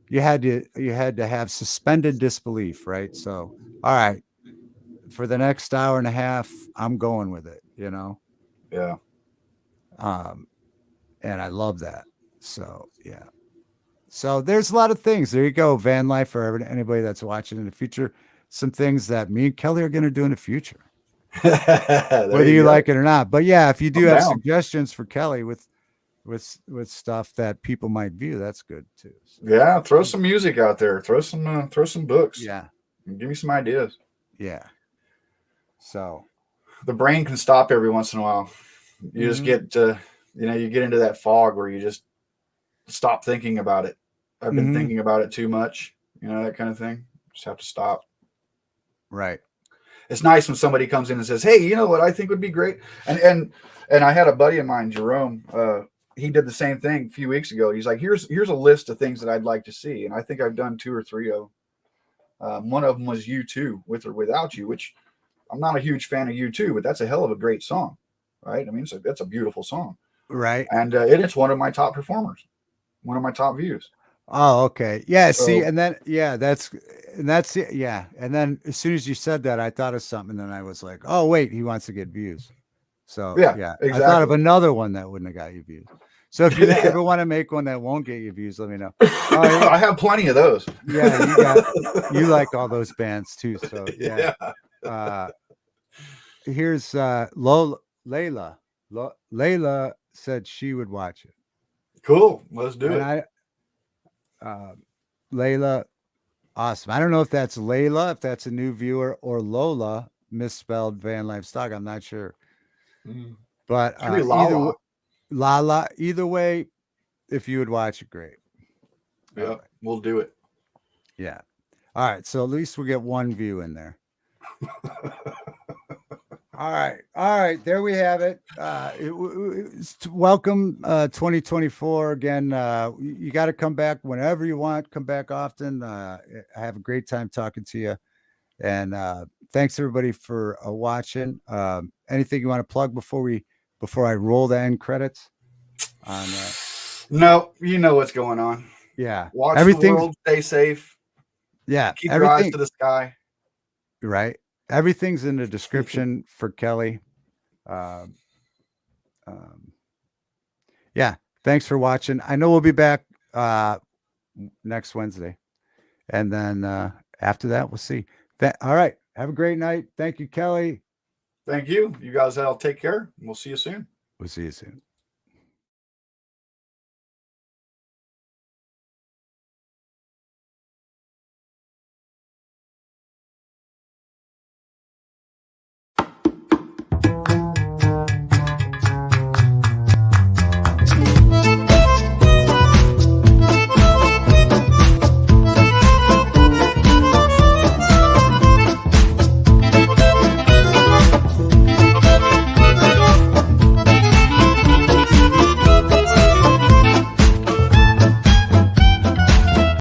[SPEAKER 2] You had to have suspended disbelief, right? So, all right, for the next hour and a half, I'm going with it.
[SPEAKER 1] Yeah.
[SPEAKER 2] And I love that. So, yeah. So there's a lot of things. There you go. Van life for anybody that's watching in the future. Some things that me and Kelly are going to do in the future. whether you like it or not. But yeah, if you do
[SPEAKER 1] I'm
[SPEAKER 2] have
[SPEAKER 1] down.
[SPEAKER 2] suggestions for Kelly with stuff that people might view, that's good too. So,
[SPEAKER 1] Yeah, throw some music out there. Throw some books.
[SPEAKER 2] yeah,
[SPEAKER 1] Give me some ideas.
[SPEAKER 2] yeah. So
[SPEAKER 1] The brain can stop every once in a while. You just get you get into that fog where you just stop thinking about it. I've been thinking about it too much, that kind of thing. Just have to stop.
[SPEAKER 2] Right.
[SPEAKER 1] It's nice when somebody comes in and says, "Hey, you know what I think would be great?" And I had a buddy of mine, Jerome. He did the same thing a few weeks ago. He's like, "Here's a list of things that I'd like to see," and I think I've done 2 or 3 of them. One of them was U2, With or Without You, which I'm not a huge fan of U2, but that's a hell of a great song, right? I mean, that's a beautiful song,
[SPEAKER 2] right?
[SPEAKER 1] And it's one of my top performers, one of my top views.
[SPEAKER 2] Oh, okay. Yeah. See,
[SPEAKER 1] So,
[SPEAKER 2] and then that's it. Yeah. And then as soon as you said that, I thought of something, and then I was like, oh wait, he wants to get views. So
[SPEAKER 1] yeah,
[SPEAKER 2] yeah,
[SPEAKER 1] exactly.
[SPEAKER 2] I thought of another one that wouldn't have got you views. So if you ever want to make one that won't get you views, let me know.
[SPEAKER 1] I have plenty of those.
[SPEAKER 2] Yeah, you like all those bands too. So yeah. Here's Layla. Layla said she would watch it.
[SPEAKER 1] Cool. Let's do it.
[SPEAKER 2] Layla, awesome. I don't know if that's Layla, if that's a new viewer, or Lola, misspelled Van Livestock. I'm not sure. But either way, if you would watch it, great.
[SPEAKER 1] Yeah, right. We'll do it.
[SPEAKER 2] Yeah. All right. So at least we'll get one view in there. All right. There we have it. Welcome 2024 again. You got to come back whenever you want. Come back often. I have a great time talking to you. And thanks everybody for watching. Anything you want to plug before I roll the end credits?
[SPEAKER 1] No, you know what's going on.
[SPEAKER 2] Yeah.
[SPEAKER 1] Watch the world. Stay safe.
[SPEAKER 2] Yeah.
[SPEAKER 1] Keep your eyes to the sky.
[SPEAKER 2] Right. Everything's in the description for Kelly. Yeah. Thanks for watching. I know we'll be back next Wednesday. And then after that, we'll see. All right. Have a great night. Thank you, Kelly.
[SPEAKER 1] Thank you. You guys all take care. We'll see you soon.
[SPEAKER 2] We'll see you soon.